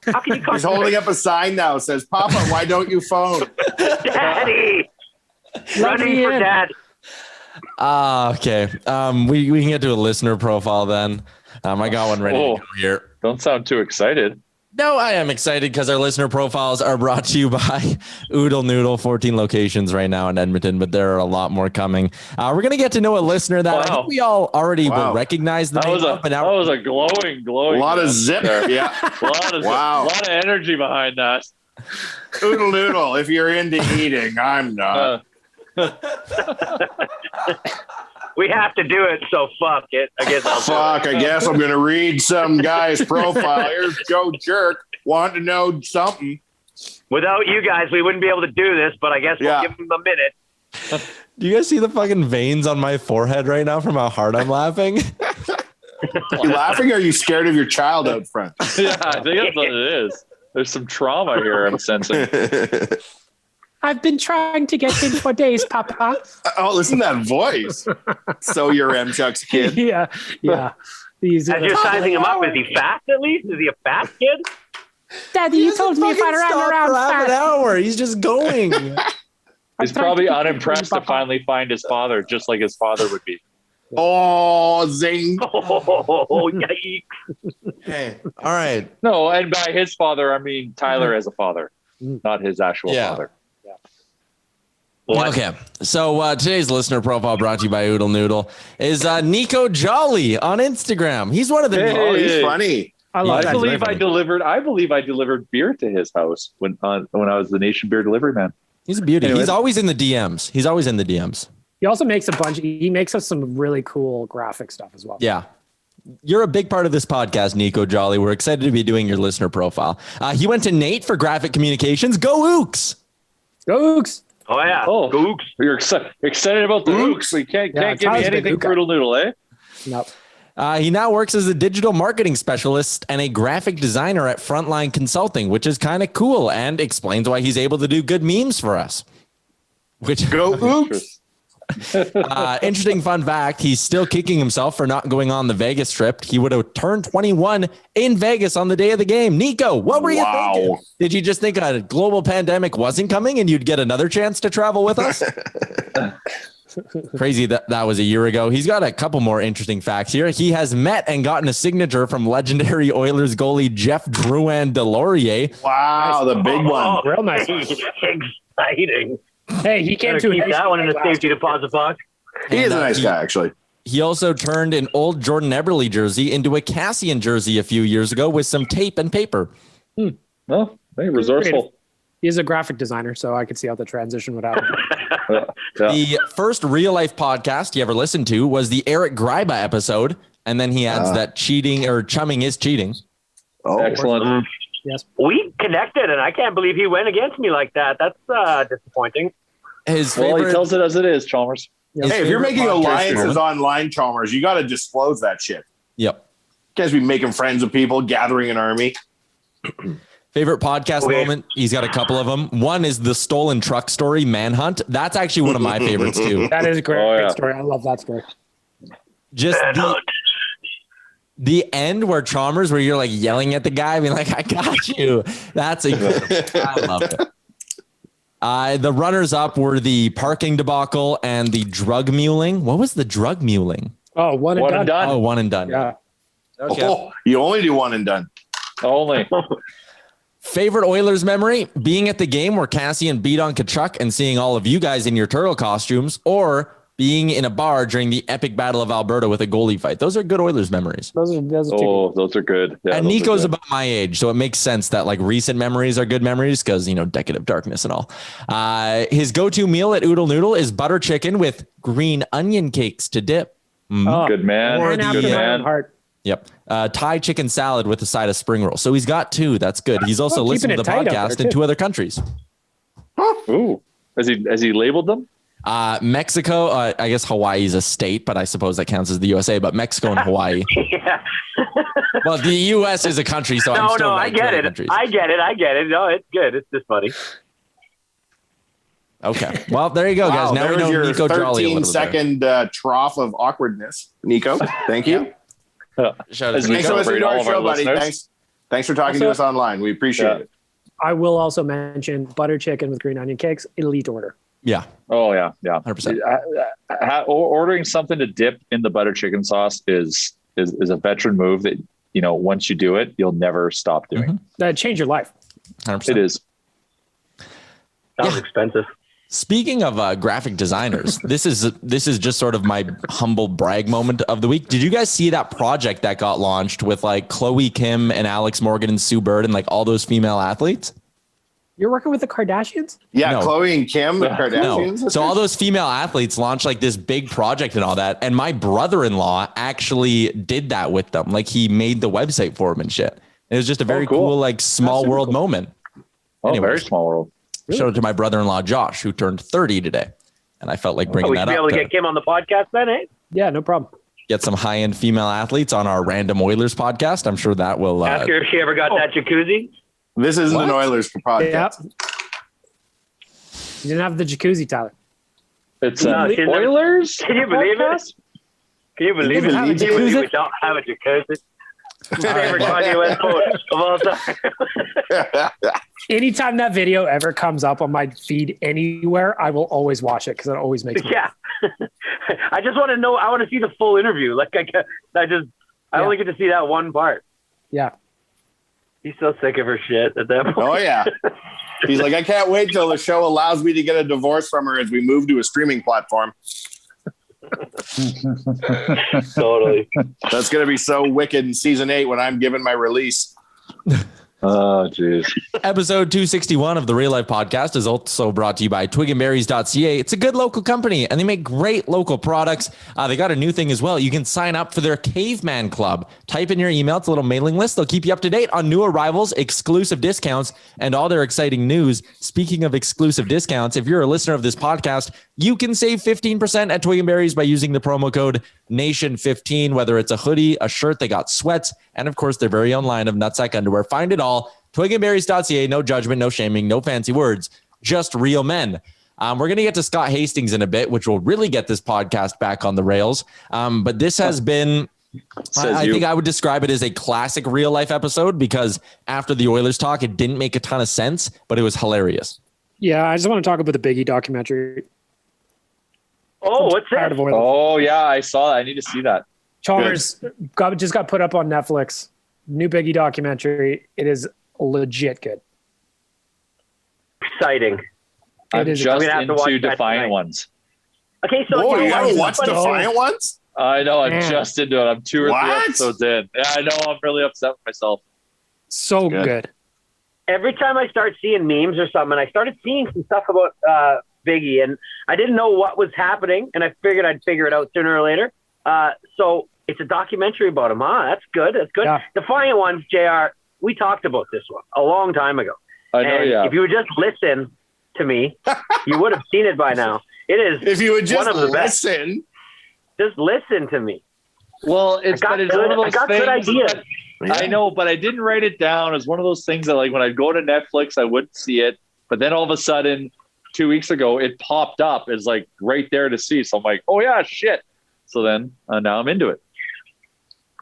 [SPEAKER 8] How can you
[SPEAKER 5] He's holding up a sign now. Says, Papa, why don't you phone?
[SPEAKER 8] Daddy?
[SPEAKER 6] Let
[SPEAKER 8] Running
[SPEAKER 6] me
[SPEAKER 8] for
[SPEAKER 6] in.
[SPEAKER 8] dad.
[SPEAKER 3] Okay. We can get to a listener profile then. I got one ready to go here.
[SPEAKER 7] Don't sound too excited.
[SPEAKER 3] No, I am excited because our listener profiles are brought to you by Oodle Noodle, 14 locations right now in Edmonton, but there are a lot more coming. We're going to get to know a listener that I
[SPEAKER 7] Wow.
[SPEAKER 3] think we all already
[SPEAKER 5] Wow.
[SPEAKER 3] will recognize the
[SPEAKER 7] That
[SPEAKER 3] name
[SPEAKER 7] was
[SPEAKER 3] of, but
[SPEAKER 7] that
[SPEAKER 3] now
[SPEAKER 7] was a glowing.
[SPEAKER 5] A lot of
[SPEAKER 7] man
[SPEAKER 5] zip.
[SPEAKER 7] there.
[SPEAKER 5] Yeah.
[SPEAKER 7] A lot of
[SPEAKER 5] Wow.
[SPEAKER 7] a lot of energy behind that.
[SPEAKER 5] Oodle noodle. If you're into eating, I'm not.
[SPEAKER 8] We have to do it, so fuck it. I guess I'll do
[SPEAKER 5] Fuck, I guess I'm going to read some guy's profile. Here's Joe Jerk. Want to know something.
[SPEAKER 8] it. Without you guys, we wouldn't be able to do this, but I guess we'll
[SPEAKER 5] Yeah.
[SPEAKER 8] give him a minute.
[SPEAKER 3] Do you guys see the fucking veins on my forehead right now from how hard I'm laughing?
[SPEAKER 5] Are you laughing or are you scared of your child out front?
[SPEAKER 7] Yeah, I think that's what it is. There's some trauma here I'm sensing.
[SPEAKER 6] I've been trying to get in for days, Papa.
[SPEAKER 5] Oh, listen to that voice. So you're Chuck's kid.
[SPEAKER 6] Yeah. These
[SPEAKER 8] As you're sizing him up, is he fast at least? Is he a fast kid?
[SPEAKER 6] Daddy, you told me if I ran around
[SPEAKER 3] for half an
[SPEAKER 6] fast.
[SPEAKER 3] hour. He's just going.
[SPEAKER 7] He's probably unimpressed to finally find his father, just like his father would be.
[SPEAKER 5] Oh, zing.
[SPEAKER 8] Oh, yikes.
[SPEAKER 3] Hey, all right.
[SPEAKER 7] No, and by his father, I mean Tyler as a father, not his actual father.
[SPEAKER 8] What?
[SPEAKER 3] Okay, so today's listener profile brought to you by Oodle Noodle is Nico Joly on Instagram. He's one of the
[SPEAKER 5] Oh, he's funny.
[SPEAKER 6] I love
[SPEAKER 7] I
[SPEAKER 6] that.
[SPEAKER 7] believe I delivered beer to his house when I was the Nation Beer Delivery Man.
[SPEAKER 3] He's a beauty.
[SPEAKER 7] Anyway.
[SPEAKER 3] He's always in the DMs.
[SPEAKER 6] He also makes he makes us some really cool graphic stuff as well.
[SPEAKER 3] Yeah. You're a big part of this podcast, Nico Joly. We're excited to be doing your listener profile. He went to Nate for graphic communications. Go Ooks!
[SPEAKER 6] Go Ooks!
[SPEAKER 8] Oh, yeah.
[SPEAKER 7] Oh,
[SPEAKER 8] Gooks.
[SPEAKER 7] You're excited about the Ooks. We can't give me
[SPEAKER 6] Tyler's a big
[SPEAKER 7] anything
[SPEAKER 6] Ook guy.
[SPEAKER 7] Brutal Noodle, eh?
[SPEAKER 6] Nope.
[SPEAKER 3] He now works as a digital marketing specialist and a graphic designer at Frontline Consulting, which is kind of cool and explains why he's able to do good memes for us. Which
[SPEAKER 5] Go Oops.
[SPEAKER 3] interesting fun fact, he's still kicking himself for not going on the Vegas trip. He would have turned 21 in Vegas on the day of the game. Nico, what were you thinking? Did you just think a global pandemic wasn't coming and you'd get another chance to travel with us? Crazy that was a year ago. He's got a couple more interesting facts here. He has met and gotten a signature from legendary Oilers goalie Jeff Drouin Delorier.
[SPEAKER 5] Wow, the big one.
[SPEAKER 6] Real nice.
[SPEAKER 8] Exciting.
[SPEAKER 6] Hey, he came to
[SPEAKER 8] Keep that one in the safety deposit box.
[SPEAKER 5] He is a nice guy, actually.
[SPEAKER 3] He also turned an old Jordan Eberle jersey into a Cassian jersey a few years ago with some tape and paper.
[SPEAKER 7] Well, hey, resourceful.
[SPEAKER 6] He's a graphic designer, so I could see how the transition would happen.
[SPEAKER 7] Yeah.
[SPEAKER 3] The first real life podcast you ever listened to was the Eric Greiba episode. And then he adds that cheating or chumming is cheating.
[SPEAKER 5] Oh,
[SPEAKER 7] Excellent.
[SPEAKER 6] Yes.
[SPEAKER 8] We connected, and I can't believe he went against me like that. That's disappointing.
[SPEAKER 3] His
[SPEAKER 7] Well,
[SPEAKER 3] favorite,
[SPEAKER 7] he tells it as it is, Chalmers.
[SPEAKER 3] his
[SPEAKER 5] Hey, if you're
[SPEAKER 3] favorite
[SPEAKER 5] making
[SPEAKER 3] podcast
[SPEAKER 5] alliances
[SPEAKER 3] moment-
[SPEAKER 5] online, Chalmers, you got to disclose that shit.
[SPEAKER 3] Yep.
[SPEAKER 5] You guys be making friends with people, gathering an army.
[SPEAKER 3] Favorite podcast
[SPEAKER 8] Okay.
[SPEAKER 3] moment. He's got a couple of them. One is the stolen truck story, Manhunt. That's actually one of my favorites too.
[SPEAKER 6] That is a great,
[SPEAKER 7] Oh, yeah.
[SPEAKER 6] great story. I love that story.
[SPEAKER 3] Just the end where Chalmers, where you're like yelling at the guy, being like, I got you. That's incredible. I love it. The runners up were the parking debacle and the drug muling. What was the drug muling?
[SPEAKER 6] Oh, one and done.
[SPEAKER 3] Oh, one and done.
[SPEAKER 6] Yeah.
[SPEAKER 3] Okay.
[SPEAKER 5] Oh, you only do one and done.
[SPEAKER 7] Only.
[SPEAKER 3] Favorite Oilers memory? Being at the game where Cassian beat on Kachuk and seeing all of you guys in your turtle costumes, or being in a bar during the epic Battle of Alberta with a goalie fight. Those are good Oilers memories.
[SPEAKER 6] Those are two.
[SPEAKER 7] Oh, those are good. Yeah,
[SPEAKER 3] And
[SPEAKER 7] those are
[SPEAKER 3] Nico's
[SPEAKER 7] good.
[SPEAKER 3] about my age, so it makes sense that like recent memories are good memories because, Decade of Darkness and all. His go-to meal at Oodle Noodle is butter chicken with green onion cakes to dip.
[SPEAKER 6] Oh,
[SPEAKER 7] Good man.
[SPEAKER 3] Or
[SPEAKER 6] born after
[SPEAKER 3] the-
[SPEAKER 6] my own
[SPEAKER 7] man.
[SPEAKER 6] heart.
[SPEAKER 3] Yep. Thai chicken salad with a side of spring roll. So he's got two. That's good. He's also
[SPEAKER 6] Well,
[SPEAKER 3] listened to
[SPEAKER 6] keeping
[SPEAKER 3] the
[SPEAKER 6] it tight up
[SPEAKER 3] podcast
[SPEAKER 6] there,
[SPEAKER 3] in
[SPEAKER 6] too.
[SPEAKER 3] 2 other countries.
[SPEAKER 7] Ooh. Has he labeled them?
[SPEAKER 3] Mexico, I guess Hawaii is a state, but I suppose that counts as the USA, but Mexico and Hawaii.
[SPEAKER 8] Yeah.
[SPEAKER 3] Well, the US is a country, so I'm still
[SPEAKER 8] I
[SPEAKER 3] ranked
[SPEAKER 8] get
[SPEAKER 3] two
[SPEAKER 8] it.
[SPEAKER 3] countries.
[SPEAKER 8] I get it. No, it's good. It's just funny.
[SPEAKER 3] Okay. Well, there you go, guys.
[SPEAKER 5] Wow,
[SPEAKER 3] Now we
[SPEAKER 5] there's
[SPEAKER 3] know
[SPEAKER 5] your
[SPEAKER 3] Nico Joly a little bit better.
[SPEAKER 5] 13-second trough of awkwardness. Nico, thank you.
[SPEAKER 3] Shout out
[SPEAKER 7] As
[SPEAKER 3] to
[SPEAKER 7] we
[SPEAKER 5] Thanks for
[SPEAKER 3] Nico.
[SPEAKER 5] listening
[SPEAKER 7] celebrate
[SPEAKER 5] to
[SPEAKER 7] all
[SPEAKER 5] our
[SPEAKER 7] of our
[SPEAKER 5] show, buddy.
[SPEAKER 7] listeners.
[SPEAKER 5] Thanks for talking to us online. We appreciate
[SPEAKER 7] Yeah.
[SPEAKER 5] it.
[SPEAKER 6] I will also mention butter chicken with green onion cakes, elite order.
[SPEAKER 3] Yeah.
[SPEAKER 7] Oh yeah, yeah.
[SPEAKER 3] 100%.
[SPEAKER 7] Ordering something to dip in the butter chicken sauce is a veteran move that once you do it, you'll never stop doing.
[SPEAKER 6] That change your life.
[SPEAKER 3] 100%.
[SPEAKER 7] It is.
[SPEAKER 8] That was expensive.
[SPEAKER 3] Speaking of graphic designers, this is just sort of my humble brag moment of the week. Did you guys see that project that got launched with like Chloe Kim and Alex Morgan and Sue Bird and like all those female athletes?
[SPEAKER 6] You're working with the Kardashians?
[SPEAKER 5] Yeah,
[SPEAKER 3] No.
[SPEAKER 5] Chloe and Kim, the
[SPEAKER 3] No.
[SPEAKER 5] Kardashians.
[SPEAKER 3] So all those female athletes launched like this big project and all that. And my brother-in-law actually did that with them. Like he made the website for them and shit. It was just a very
[SPEAKER 7] cool.
[SPEAKER 3] cool, like small
[SPEAKER 6] super
[SPEAKER 3] world
[SPEAKER 6] cool.
[SPEAKER 3] moment.
[SPEAKER 7] Oh,
[SPEAKER 3] Anyways.
[SPEAKER 7] very small world.
[SPEAKER 3] Shout out to my brother-in-law, Josh, who turned 30 today. And I felt like bringing
[SPEAKER 8] we
[SPEAKER 3] that
[SPEAKER 8] should be
[SPEAKER 3] up
[SPEAKER 8] able to get Kim on the podcast then, eh?
[SPEAKER 6] Yeah, no problem.
[SPEAKER 3] get some high-end female athletes on our Random Oilers podcast. I'm sure that will...
[SPEAKER 8] Ask her if she ever got that jacuzzi.
[SPEAKER 5] This isn't an Oilers podcast.
[SPEAKER 6] Yep. You didn't have the jacuzzi, Tyler.
[SPEAKER 7] It's
[SPEAKER 8] Oilers? Can you believe it? Can you believe it?
[SPEAKER 6] Have a jacuzzi?
[SPEAKER 8] We don't have a jacuzzi. Favorite Kanye West quote of all time.
[SPEAKER 6] Anytime that video ever comes up on my feed anywhere, I will always watch it because it always makes me.
[SPEAKER 8] Yeah. I just want to know. I want to see the full interview. Like I only get to see that one part.
[SPEAKER 6] Yeah.
[SPEAKER 8] He's so sick of her shit at that point.
[SPEAKER 5] Oh yeah. He's like, I can't wait till the show allows me to get a divorce from her as we move to a streaming platform.
[SPEAKER 8] Totally.
[SPEAKER 5] That's going to be so wicked in season 8 when I'm given my release.
[SPEAKER 7] Oh, jeez.
[SPEAKER 3] Episode 261 of the Real Life Podcast is also brought to you by twigandberries.ca. It's a good local company, and they make great local products. They got a new thing as well. You can sign up for their Caveman Club. Type in your email. It's a little mailing list. They'll keep you up to date on new arrivals, exclusive discounts, and all their exciting news. Speaking of exclusive discounts, if you're a listener of this podcast, you can save 15% at Twig and Berries by using the promo code NATION15, whether it's a hoodie, a shirt, they got sweats, and of course, their very own line of nutsack underwear. Find it all. twigandberries.ca. No judgment, no shaming, no fancy words, just real men. We're going to get to Scott Hastings in a bit, which will really get this podcast back on the rails. But this has been, I think I would describe it as a classic real life episode because after the Oilers talk, it didn't make a ton of sense, but it was hilarious.
[SPEAKER 6] Yeah, I just want to talk about the Biggie documentary.
[SPEAKER 8] Oh, what's that?
[SPEAKER 7] Oh, yeah, I saw that. I need to see that.
[SPEAKER 6] Chalmers just got put up on Netflix. New Biggie documentary. It is legit good.
[SPEAKER 8] Exciting.
[SPEAKER 7] I'm just into Defiant Ones.
[SPEAKER 8] Okay, so
[SPEAKER 5] oh, you haven't watched Defiant Ones?
[SPEAKER 7] I know. I'm just into it. I'm 2 or 3 episodes in. Yeah, I know. I'm really upset with myself.
[SPEAKER 6] So good.
[SPEAKER 8] Every time I start seeing memes or something, I started seeing some stuff about Biggie, and I didn't know what was happening, and I figured I'd figure it out sooner or later. So it's a documentary about him. That's good. That's good. Yeah. Defiant Ones, JR, we talked about this one a long time ago.
[SPEAKER 7] I know,
[SPEAKER 8] and if you would just listen to me, you would have seen it by now. It is
[SPEAKER 5] if you would just
[SPEAKER 8] one of the
[SPEAKER 5] listen.
[SPEAKER 8] Best. Just listen to me.
[SPEAKER 7] Well, it's one of those things.
[SPEAKER 8] Good ideas.
[SPEAKER 7] I know, but I didn't write it down. It was one of those things that, like, when I'd go to Netflix, I wouldn't see it. But then all of a sudden, 2 weeks ago, it popped up. It's like right there to see. So I'm like, oh, yeah, shit. So then now I'm into it.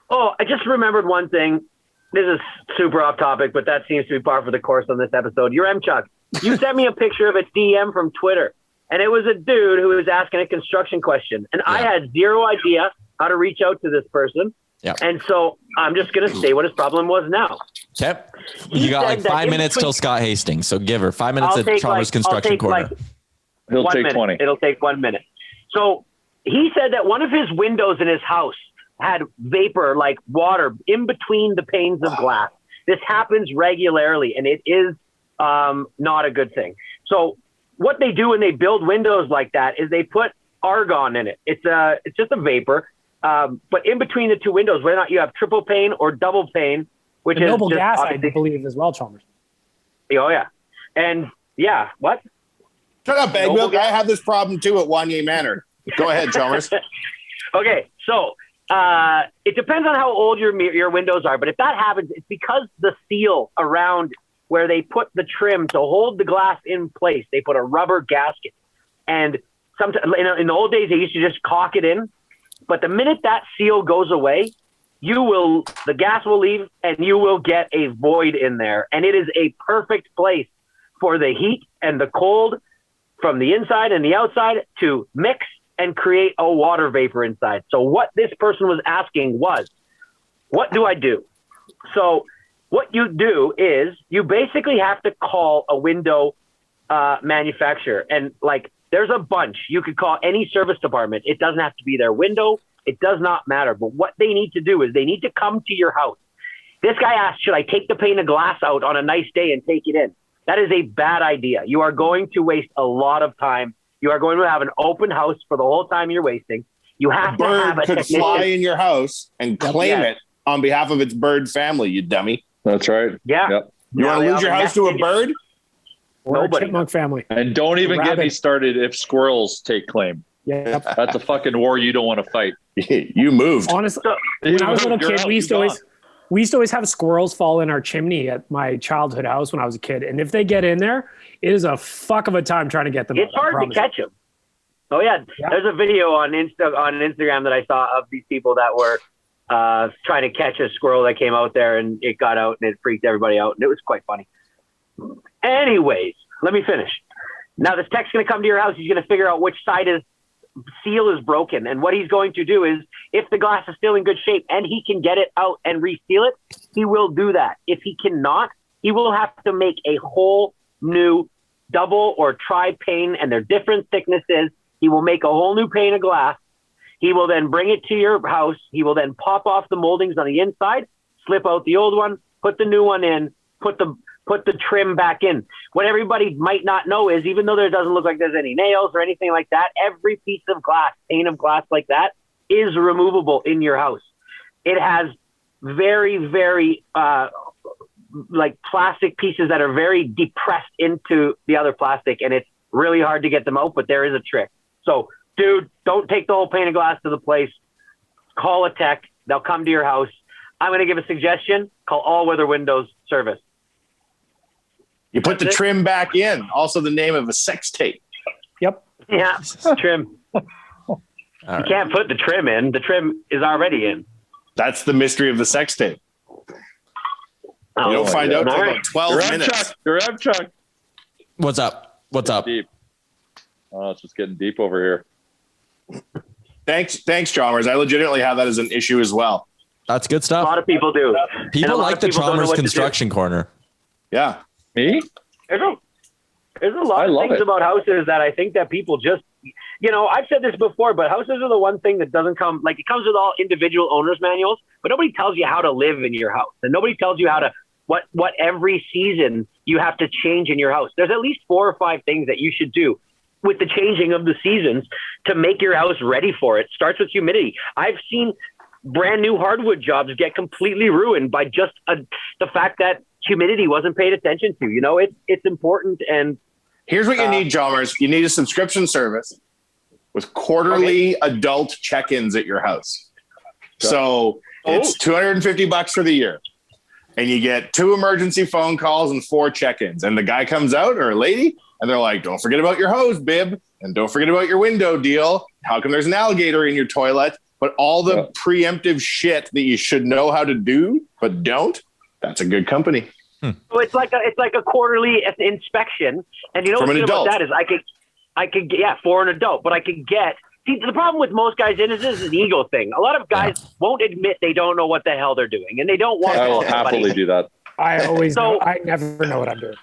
[SPEAKER 8] Oh, I just remembered one thing. This is super off topic, but that seems to be par for the course on this episode. Your M-Chuck, you sent me a picture of a DM from Twitter, and it was a dude who was asking a construction question. And I had zero idea how to reach out to this person. Yeah. And so I'm just going to say what his problem was now.
[SPEAKER 3] Okay. You got like 5 minutes till Scott Hastings. So give her 5 minutes at Chalmers Construction Corner.
[SPEAKER 7] He'll take 20.
[SPEAKER 8] It'll take 1 minute. So he said that one of his windows in his house had vapor, like water, in between the panes of glass. This happens regularly, and it is not a good thing. So what they do when they build windows like that is they put argon in it. It's just a vapor. But in between the two windows, whether or not you have triple pane or double pane, which is
[SPEAKER 6] noble gas, I believe, as well, Chalmers.
[SPEAKER 8] Oh, yeah. And, yeah, what?
[SPEAKER 5] Shut up, Bag Milk. I have this problem, too, at Wanye Manor. Go ahead, Chalmers.
[SPEAKER 8] Okay, so it depends on how old your windows are. But if that happens, it's because the seal around where they put the trim to hold the glass in place, they put a rubber gasket. And sometimes in the old days, they used to just caulk it in. But the minute that seal goes away, the gas will leave and you will get a void in there. And it is a perfect place for the heat and the cold from the inside and the outside to mix and create a water vapor inside. So what this person was asking was, what do I do? So what you do is you basically have to call a window manufacturer. And like, there's a bunch. You could call any service department. It doesn't have to be their window. It does not matter. But what they need to do is they need to come to your house. This guy asked, should I take the pane of glass out on a nice day and take it in? That is a bad idea. You are going to waste a lot of time. You are going to have an open house for the whole time you're wasting. You have to have a
[SPEAKER 5] bird could fly in your house and claim it on behalf of its bird family, you dummy.
[SPEAKER 7] That's right.
[SPEAKER 8] Yeah.
[SPEAKER 7] Yep.
[SPEAKER 5] You want to lose your house to a bird?
[SPEAKER 6] We're
[SPEAKER 8] Nobody
[SPEAKER 6] a chipmunk family.
[SPEAKER 7] And don't even get me
[SPEAKER 6] Rabbit.
[SPEAKER 7] started if squirrels take claim.
[SPEAKER 6] Yep.
[SPEAKER 7] That's a fucking war you don't want to fight.
[SPEAKER 5] You moved.
[SPEAKER 6] Honestly, when I was a little
[SPEAKER 7] You're
[SPEAKER 6] kid,
[SPEAKER 7] out,
[SPEAKER 6] we used
[SPEAKER 7] you're
[SPEAKER 6] to always have squirrels fall in our chimney at my childhood house when I was a kid. And if they get in there, it is a fuck of a time trying to get them.
[SPEAKER 8] It's
[SPEAKER 6] out, I
[SPEAKER 8] hard to
[SPEAKER 6] promise.
[SPEAKER 8] catch them. Oh yeah. There's a video on Instagram that I saw of these people that were trying to catch a squirrel that came out there, and it got out and it freaked everybody out, and it was quite funny. Anyways, let me finish. Now this tech's going to come to your house. He's going to figure out which side is seal is broken, and what he's going to do is, if the glass is still in good shape and he can get it out and reseal it, he will do that. If he cannot, he will have to make a whole new double or tri pane, and they're different thicknesses. He will make a whole new pane of glass. He will then bring it to your house. He will then pop off the moldings on the inside, slip out the old one, put the new one in, put the trim back in. What everybody might not know is, even though there doesn't look like there's any nails or anything like that, every piece of glass, pane of glass like that, is removable in your house. It has very, very like plastic pieces that are very depressed into the other plastic, and it's really hard to get them out, but there is a trick. So, dude, don't take the whole pane of glass to the place. Call a tech. They'll come to your house. I'm going to give a suggestion. Call All Weather Windows Service.
[SPEAKER 5] You put the trim back in. Also the name of a sex tape.
[SPEAKER 6] Yep.
[SPEAKER 8] Yeah, trim. You can't put the trim in. The trim is already in.
[SPEAKER 5] That's the mystery of the sex tape. You don't find out until about 12 minutes.
[SPEAKER 7] You're up, Chuck.
[SPEAKER 3] What's up? What's up?
[SPEAKER 7] Deep. Oh, it's just getting deep over here.
[SPEAKER 5] Thanks, Chalmers. I legitimately have that as an issue as well.
[SPEAKER 3] That's good
[SPEAKER 8] A
[SPEAKER 3] stuff.
[SPEAKER 8] lot of people do.
[SPEAKER 3] People like the
[SPEAKER 8] Chalmers
[SPEAKER 3] Chalmers construction corner.
[SPEAKER 5] Yeah.
[SPEAKER 7] Me?
[SPEAKER 8] There's a lot of things about houses that I think that people just, I've said this before, but houses are the one thing that doesn't come, like, it comes with all individual owner's manuals, but nobody tells you how to live in your house. And nobody tells you how to, what every season you have to change in your house. There's at least 4 or 5 things that you should do with the changing of the seasons to make your house ready for it. Starts with humidity. I've seen brand new hardwood jobs get completely ruined by just the fact that humidity wasn't paid attention to. It's important. And
[SPEAKER 5] here's what you need, Chalmers. You need a subscription service with quarterly adult check-ins at your house. So it's $250 for the year, and you get 2 emergency phone calls and 4 check-ins. And the guy comes out, or a lady, and they're like, "Don't forget about your hose bib, and don't forget about your window deal. How come there's an alligator in your toilet?" But all the preemptive shit that you should know how to do but don't. That's a good company.
[SPEAKER 8] So it's like a quarterly inspection, and what's good about that is I could get for an adult, but I could get. See, the problem with most guys is this is an ego thing. A lot of guys won't admit they don't know what the hell they're doing, and they don't want.
[SPEAKER 7] I will happily do that.
[SPEAKER 6] I always know. I never know what I'm doing.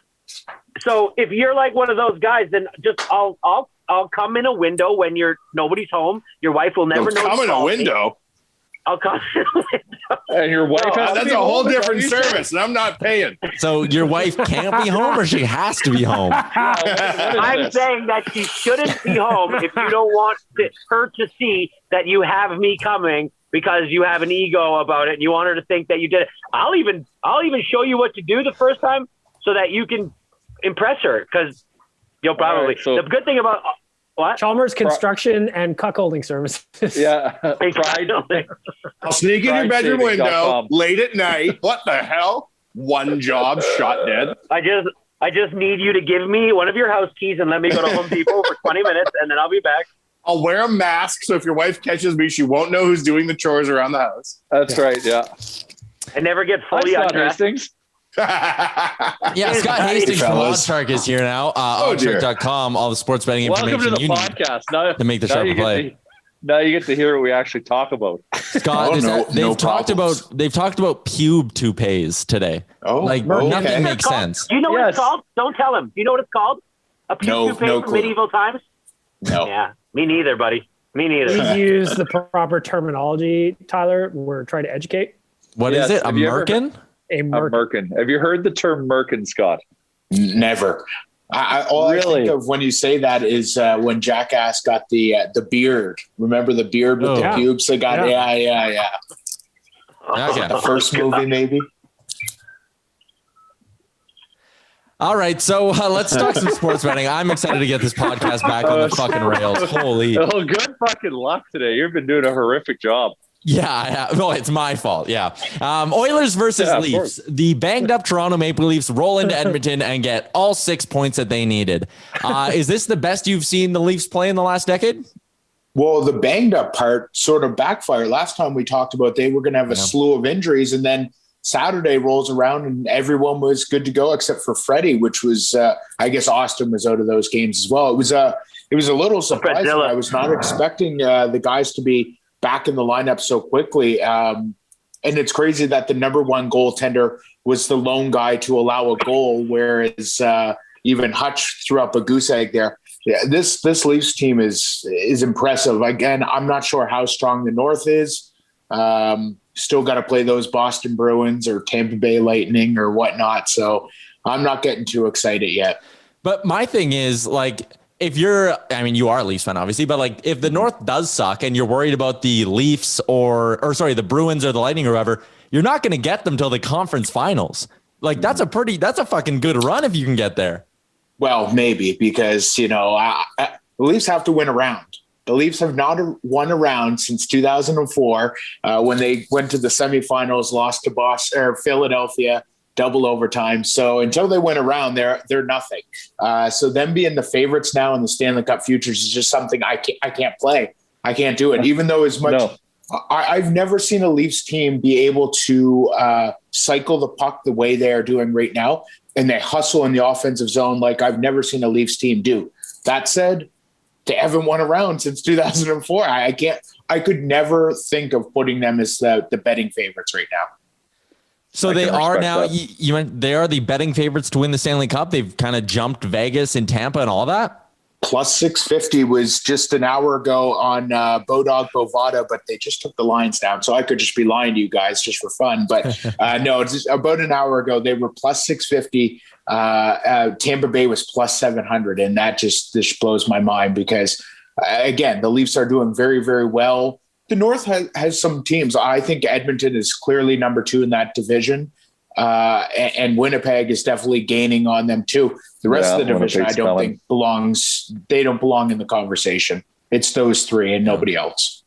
[SPEAKER 8] So if you're like one of those guys, then just I'll come in a window when nobody's home. Your wife will never know.
[SPEAKER 5] Come in a window.
[SPEAKER 8] I'll come in a window.
[SPEAKER 7] And your wife has to
[SPEAKER 5] that's
[SPEAKER 7] be
[SPEAKER 5] a whole
[SPEAKER 7] home,
[SPEAKER 5] different service, and I'm not paying.
[SPEAKER 3] So your wife can't be home, or she has to be home?
[SPEAKER 8] I'm saying that she shouldn't be home if you don't want her to see that you have me coming because you have an ego about it and you want her to think that you did it. I'll even show you what to do the first time so that you can impress her, because you'll probably.
[SPEAKER 7] Right, so
[SPEAKER 8] the good thing about what?
[SPEAKER 6] Chalmers Construction and Cuckolding Services.
[SPEAKER 7] Yeah.
[SPEAKER 5] I'll sneak in your bedroom window late at night. What the hell? One job, shot dead.
[SPEAKER 8] I just need you to give me one of your house keys and let me go to Home Depot for 20 minutes, and then I'll be back.
[SPEAKER 5] I'll wear a mask, so if your wife catches me, she won't know who's doing the chores around the house.
[SPEAKER 7] That's right, yeah.
[SPEAKER 8] I never get fully
[SPEAKER 7] Scott
[SPEAKER 8] undressed.
[SPEAKER 7] Hastings.
[SPEAKER 3] Yeah, Scott Hastings from OddsShark is here now. OddsShark.com, all the sports betting information.
[SPEAKER 7] Welcome to the
[SPEAKER 3] you need
[SPEAKER 7] podcast. Now,
[SPEAKER 3] to make the sharper play.
[SPEAKER 7] Now you get to hear what we actually talk about.
[SPEAKER 3] Scott, they've talked about pube toupees today. Nothing makes sense.
[SPEAKER 8] Do you know what it's called? Don't tell him. Do you know what it's called? A pube toupee from medieval times?
[SPEAKER 5] No.
[SPEAKER 8] Yeah, me neither, buddy. Me neither.
[SPEAKER 6] Please use the proper terminology, Tyler. We're trying to educate.
[SPEAKER 3] What is it? A merkin?
[SPEAKER 6] A
[SPEAKER 7] merkin. Have you heard the term merkin, Scott?
[SPEAKER 9] Never. All I think of when you say that is when Jackass got the beard. Remember the beard with the pubes? They got yeah.
[SPEAKER 3] Okay.
[SPEAKER 9] The first movie, maybe.
[SPEAKER 3] All right, so let's talk some sports betting. I'm excited to get this podcast back on the fucking rails. Holy.
[SPEAKER 7] Oh, good fucking luck today. You've been doing a horrific job.
[SPEAKER 3] Yeah, I have. Well, it's my fault. Yeah. Oilers versus Leafs. The banged up Toronto Maple Leafs roll into Edmonton and get all 6 points that they needed. Is this the best you've seen the Leafs play in the last decade?
[SPEAKER 9] Well, the banged up part sort of backfired. Last time we talked about they were going to have a slew of injuries, and then Saturday rolls around and everyone was good to go except for Freddie, which was, I guess Austin was out of those games as well. It was a little surprising. I was not expecting the guys to be back in the lineup so quickly. And it's crazy that the number one goaltender was the lone guy to allow a goal, whereas even Hutch threw up a goose egg there. Yeah, this Leafs team is impressive. Again, I'm not sure how strong the North is. Still got to play those Boston Bruins or Tampa Bay Lightning or whatnot. So I'm not getting too excited yet.
[SPEAKER 3] But my thing is, like, if you're, I mean, you are a Leafs fan, obviously, but like if the North does suck and you're worried about the Leafs or the Bruins or the Lightning or whoever, you're not going to get them till the conference finals. Like that's a fucking good run if you can get there.
[SPEAKER 9] Well, maybe because, the Leafs have to win a round. The Leafs have not won a round since 2004 when they went to the semifinals, lost to Boston or Philadelphia, double overtime. So until they win a round, they're nothing. So them being the favorites now in the Stanley Cup Futures is just something I can't play. I can't do it, even though as much. No. I've never seen a Leafs team be able to cycle the puck the way they are doing right now, and they hustle in the offensive zone like I've never seen a Leafs team do. That said, they haven't won a round since 2004. I could never think of putting them as the betting favorites right now.
[SPEAKER 3] So they are now, they are the betting favorites to win the Stanley Cup. They've kind of jumped Vegas and Tampa and all that.
[SPEAKER 9] Plus 650 was just an hour ago on Bodog Bovada, but they just took the lines down. So I could just be lying to you guys just for fun. But no, it's just about an hour ago. They were plus 650. Tampa Bay was plus 700. And that just blows my mind because, again, the Leafs are doing very, very well. The North has some teams. I think Edmonton is clearly number 2 in that division. And Winnipeg is definitely gaining on them too. The rest of the division, I don't think belongs. They don't belong in the conversation. It's those 3 and nobody else.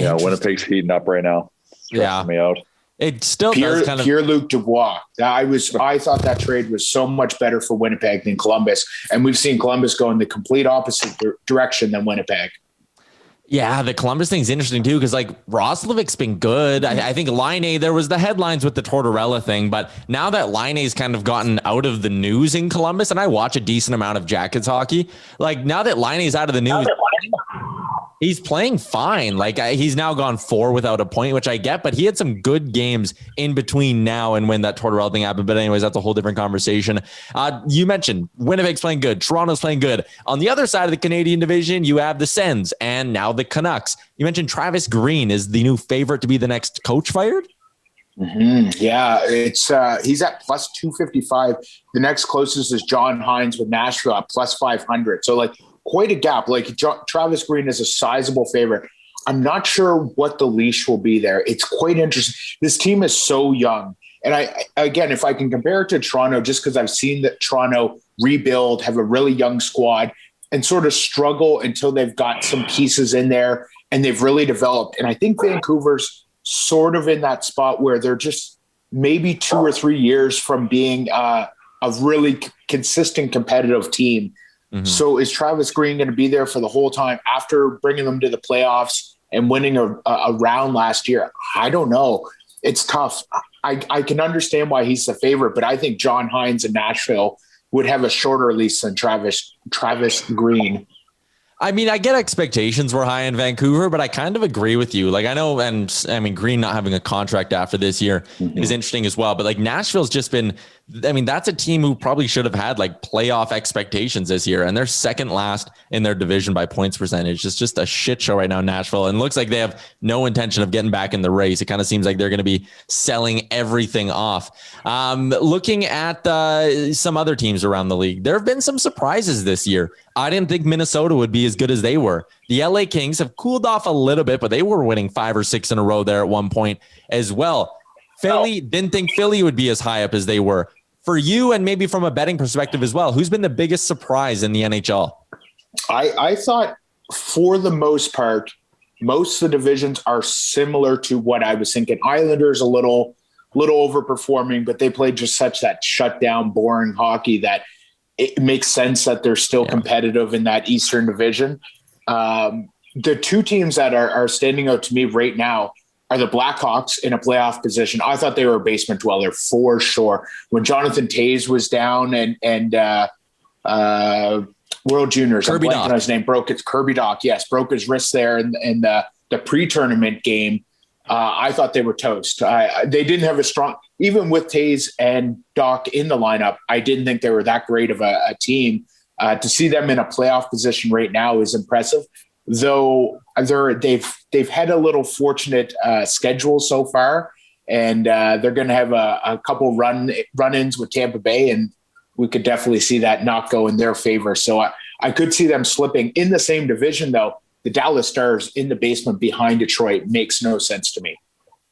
[SPEAKER 7] Yeah, Winnipeg's heating up right now. Stressing me out.
[SPEAKER 3] It still
[SPEAKER 9] Pierre-Luc Dubois. I thought that trade was so much better for Winnipeg than Columbus, and we've seen Columbus go in the complete opposite direction than Winnipeg.
[SPEAKER 3] Yeah, the Columbus thing's interesting too, because like Roslovic's been good. I think Laine, there was the headlines with the Tortorella thing, but now that Laine's kind of gotten out of the news in Columbus, and I watch a decent amount of Jackets hockey, like now that Laine's out of the news, he's playing fine. Like he's now gone 4 without a point, which I get, but he had some good games in between now and when that Tortorella thing happened. But anyways, that's a whole different conversation. You mentioned Winnipeg's playing good. Toronto's playing good. On the other side of the Canadian division, you have the Sens and now the Canucks. You mentioned Travis Green is the new favorite to be the next coach fired.
[SPEAKER 9] Mm-hmm. Yeah, it's he's at plus 255. The next closest is John Hines with Nashville at plus 500. So like quite a gap. Like Travis Green is a sizable favorite. I'm not sure what the leash will be there. It's quite interesting. This team is so young. And again, if I can compare it to Toronto, just because I've seen that Toronto rebuild, have a really young squad and sort of struggle until they've got some pieces in there and they've really developed. And I think Vancouver's sort of in that spot where they're just maybe 2 or 3 years from being a really consistent competitive team. Mm-hmm. So is Travis Green going to be there for the whole time after bringing them to the playoffs and winning a round last year? I don't know. It's tough. I can understand why he's the favorite, but I think John Hines in Nashville would have a shorter lease than Travis Green.
[SPEAKER 3] I mean, I get expectations were high in Vancouver, but I kind of agree with you. Like I know, and I mean, Green not having a contract after this year is interesting as well. But like Nashville's just been, I mean, that's a team who probably should have had like playoff expectations this year, and they're second last in their division by points percentage. It's just a shit show right now, Nashville, and looks like they have no intention of getting back in the race. It kind of seems like they're going to be selling everything off. Looking at some other teams around the league, there have been some surprises this year. I didn't think Minnesota would be as good as they were. The LA Kings have cooled off a little bit, but they were winning 5 or 6 in a row there at one point as well. Philly, didn't think Philly would be as high up as they were. for you and maybe from a betting perspective as well, who's been the biggest surprise in the NHL?
[SPEAKER 9] I thought for the most part, most of the divisions are similar to what I was thinking. Islanders a little overperforming, but they played just such that shutdown, boring hockey that it makes sense that they're still competitive in that Eastern division. The two teams that are standing out to me right now are the Blackhawks in a playoff position. I thought they were a basement dweller for sure. When Jonathan Toews was down and World Juniors,
[SPEAKER 3] Kirby Dach.
[SPEAKER 9] His name broke his wrist there in the pre-tournament game. I thought they were toast. They didn't have a strong, even with Toews and Dach in the lineup, I didn't think they were that great of a team. To see them in a playoff position right now is impressive, though they've had a little fortunate schedule so far, and they're going to have a couple run-ins with Tampa Bay, and we could definitely see that not go in their favor. So I could see them slipping in the same division, though. The Dallas Stars in the basement behind Detroit makes no sense to me.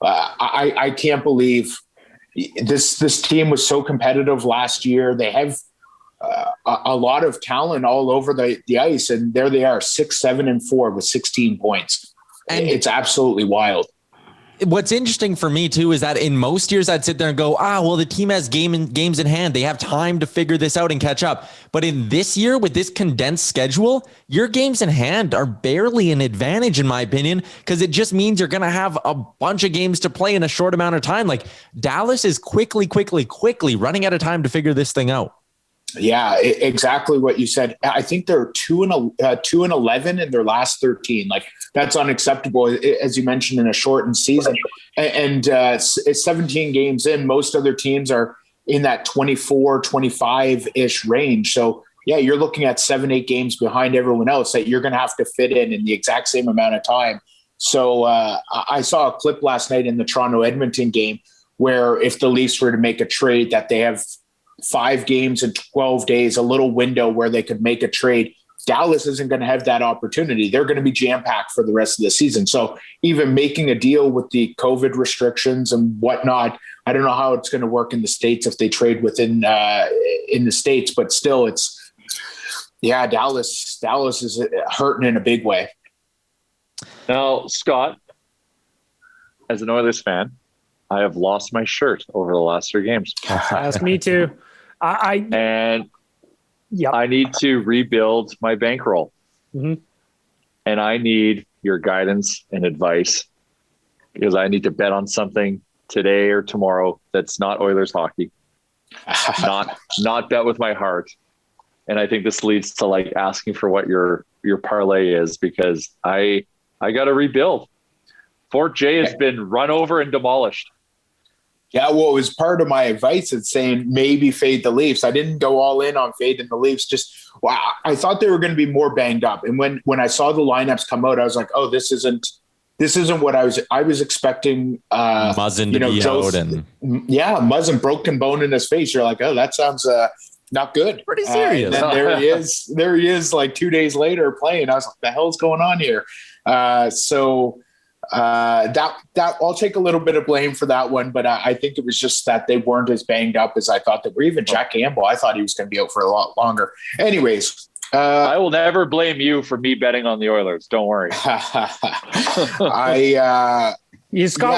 [SPEAKER 9] I can't believe this team was so competitive last year. They have a lot of talent all over the ice, and there they are, 6-7-4 with 16 points. And it's absolutely wild.
[SPEAKER 3] What's interesting for me too is that in most years I'd sit there and go, well, the team has games in hand. They have time to figure this out and catch up. But in this year with this condensed schedule, your games in hand are barely an advantage in my opinion, because it just means you're going to have a bunch of games to play in a short amount of time. Like Dallas is quickly running out of time to figure this thing out.
[SPEAKER 9] Yeah, exactly what you said. I think they're 2-11 in their last 13. Like that's unacceptable, as you mentioned, in a shortened season. And it's 17 games in. Most other teams are in that 24, 25-ish range. So yeah, you're looking at 7-8 games behind everyone else that you're going to have to fit in the exact same amount of time. So I saw a clip last night in the Toronto-Edmonton game where if the Leafs were to make a trade, that they have 5 games in 12 days, a little window where they could make a trade. Dallas isn't going to have that opportunity. They're going to be jam-packed for the rest of the season. So even making a deal with the COVID restrictions and whatnot, I don't know how it's going to work in the States if they trade within in the States, but still Dallas is hurting in a big way.
[SPEAKER 7] Now, Scott, as an Oilers fan, I have lost my shirt over the last 3 games.
[SPEAKER 6] That's me too. I
[SPEAKER 7] need to rebuild my bankroll.
[SPEAKER 6] Mm-hmm. And
[SPEAKER 7] I need your guidance and advice because I need to bet on something today or tomorrow that's not Oilers hockey. not bet with my heart. And I think this leads to like asking for what your parlay is, because I got to rebuild. Fort J has been run over and demolished.
[SPEAKER 9] Yeah, well, it was part of my advice in saying maybe fade the Leafs. I didn't go all in on fading the Leafs. I thought they were going to be more banged up. And when I saw the lineups come out, I was like, oh, this isn't what I was expecting.
[SPEAKER 3] Muzzin to be out, and
[SPEAKER 9] Muzzin, broken bone in his face. You're like, oh, that sounds not good.
[SPEAKER 3] Pretty serious.
[SPEAKER 9] And then there he is like 2 days later playing. I was like, the hell's going on here? That I'll take a little bit of blame for that one, but I think it was just that they weren't as banged up as I thought they were. Even Jack Campbell, I thought he was going to be out for a lot longer. Anyways,
[SPEAKER 7] I will never blame you for me betting on the Oilers. Don't worry.
[SPEAKER 6] Scott,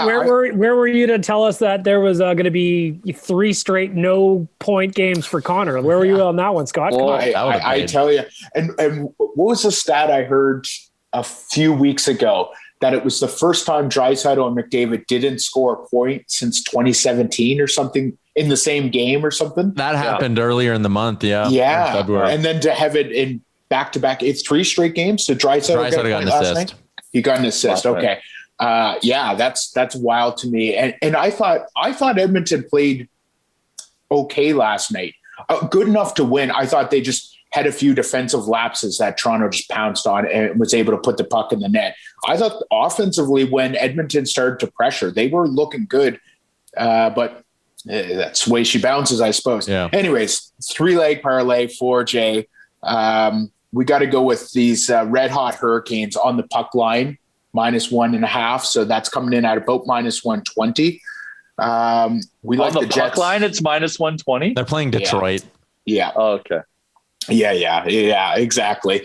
[SPEAKER 6] where were you to tell us that there was going to be 3 straight no point games for Connor? Where were you on that one, Scott?
[SPEAKER 9] Well, I tell you, and what was the stat I heard a few weeks ago? That it was the first time Draisaitl and McDavid didn't score a point since 2017 or something in the same game or something.
[SPEAKER 3] That happened earlier in the month. Yeah.
[SPEAKER 9] Yeah.
[SPEAKER 3] February.
[SPEAKER 9] And then to have it in back-to-back, it's 3 straight games. So Draisaitl got an assist. Night? He got an assist. Okay. That's wild to me. And I thought Edmonton played okay last night. Good enough to win. I thought they just had a few defensive lapses that Toronto just pounced on and was able to put the puck in the net. I thought offensively, when Edmonton started to pressure, they were looking good, but that's the way she bounces, I suppose.
[SPEAKER 3] Yeah.
[SPEAKER 9] Anyways, 3-leg parlay, 4J. We got to go with these red hot Hurricanes on the puck line, -1.5. So that's coming in at about -120. We
[SPEAKER 7] On
[SPEAKER 9] like
[SPEAKER 7] the
[SPEAKER 9] the
[SPEAKER 7] puck
[SPEAKER 9] Jets.
[SPEAKER 7] line, it's minus 120.
[SPEAKER 3] They're playing Detroit.
[SPEAKER 9] Yeah.
[SPEAKER 7] Oh, okay.
[SPEAKER 9] Yeah, exactly.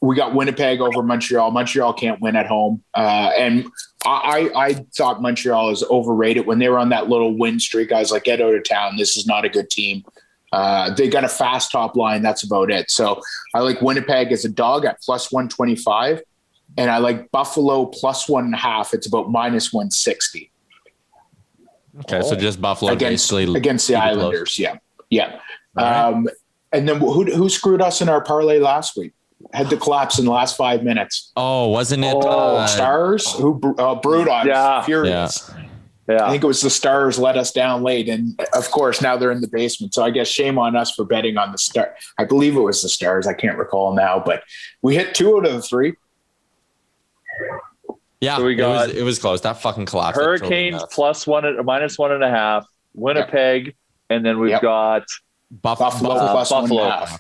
[SPEAKER 9] We got Winnipeg over Montreal. Montreal can't win at home. And I thought Montreal is overrated when they were on that little win streak. I was like, get out of town. This is not a good team. They got a fast top line. That's about it. So I like Winnipeg as a dog at plus 125. And I like Buffalo plus 1.5. It's about minus 160.
[SPEAKER 3] Okay, so just Buffalo
[SPEAKER 9] against
[SPEAKER 3] basically
[SPEAKER 9] the Islanders.
[SPEAKER 3] close.
[SPEAKER 9] Yeah.
[SPEAKER 3] Right.
[SPEAKER 9] And then who screwed us in our parlay last week? Had to collapse in the last 5 minutes.
[SPEAKER 3] Oh, wasn't it?
[SPEAKER 9] Stars who brewed on furious.
[SPEAKER 7] Yeah.
[SPEAKER 9] I think it was the Stars let us down late, and of course now they're in the basement. So I guess shame on us for betting on the Star. I believe it was the Stars. I can't recall now, but we hit 2 out of the 3.
[SPEAKER 3] Yeah,
[SPEAKER 7] So we got
[SPEAKER 3] it was close. That fucking collapse.
[SPEAKER 7] Hurricanes plus minus 1.5. Winnipeg, and then we've got
[SPEAKER 9] Buffalo plus
[SPEAKER 7] Buffalo.
[SPEAKER 9] 1.5.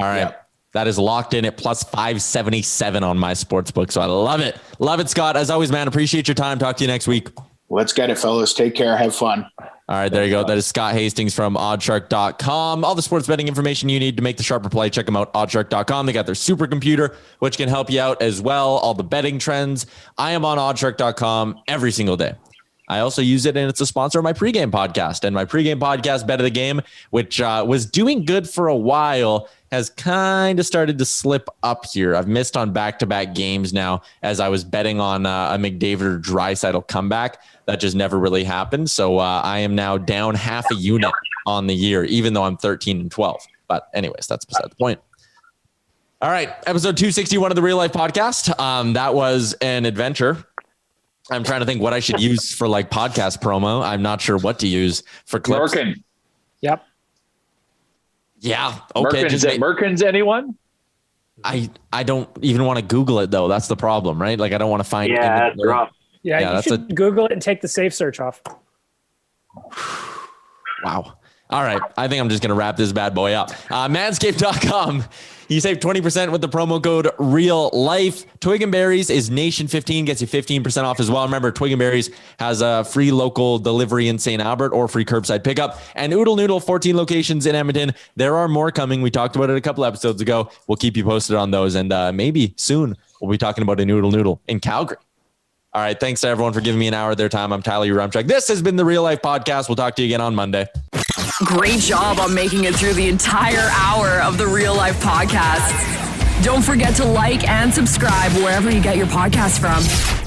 [SPEAKER 3] All right.
[SPEAKER 9] Yep.
[SPEAKER 3] That is locked in at plus 577 on my sports book. So I love it. Love it, Scott. As always, man, appreciate your time. Talk to you next week.
[SPEAKER 9] Let's get it, fellas. Take care. Have fun.
[SPEAKER 3] All right, there you go. That is Scott Hastings from OddsShark.com. All the sports betting information you need to make the sharper play, check them out, OddsShark.com. They got their supercomputer, which can help you out as well. All the betting trends. I am on OddsShark.com every single day. I also use it, and it's a sponsor of my pregame podcast. And my pregame podcast, Bet of the Game, which was doing good for a while, has kind of started to slip up here. I've missed on back-to-back games now as I was betting on a McDavid or Draisaitl comeback. That just never really happened. So I am now down half a unit on the year, even though I'm 13-12. But anyways, that's beside the point. All right, episode 261 of the Real Life Podcast. That was an adventure. I'm trying to think what I should use for like podcast promo. I'm not sure what to use for clips.
[SPEAKER 7] Merkin.
[SPEAKER 6] Yep.
[SPEAKER 3] Yeah. Okay.
[SPEAKER 7] Merkins, anyone?
[SPEAKER 3] I don't even want to Google it though. That's the problem, right? Like I don't want to find.
[SPEAKER 8] Yeah, it's rough.
[SPEAKER 6] Yeah, you should Google it and take the safe search off.
[SPEAKER 3] Wow. All right. I think I'm just going to wrap this bad boy up. Manscaped.com. You save 20% with the promo code REALLIFE. Twig and Berries is Nation15, gets you 15% off as well. Remember, Twig and Berries has a free local delivery in St. Albert or free curbside pickup. And Oodle Noodle, 14 locations in Edmonton. There are more coming. We talked about it a couple episodes ago. We'll keep you posted on those. And maybe soon we'll be talking about a Oodle Noodle in Calgary. All right. Thanks to everyone for giving me an hour of their time. I'm Tyler, your Rumchuck. This has been the Real Life Podcast. We'll talk to you again on Monday.
[SPEAKER 2] Great job on making it through the entire hour of the Real Life Podcast. Don't forget to like and subscribe wherever you get your podcast from.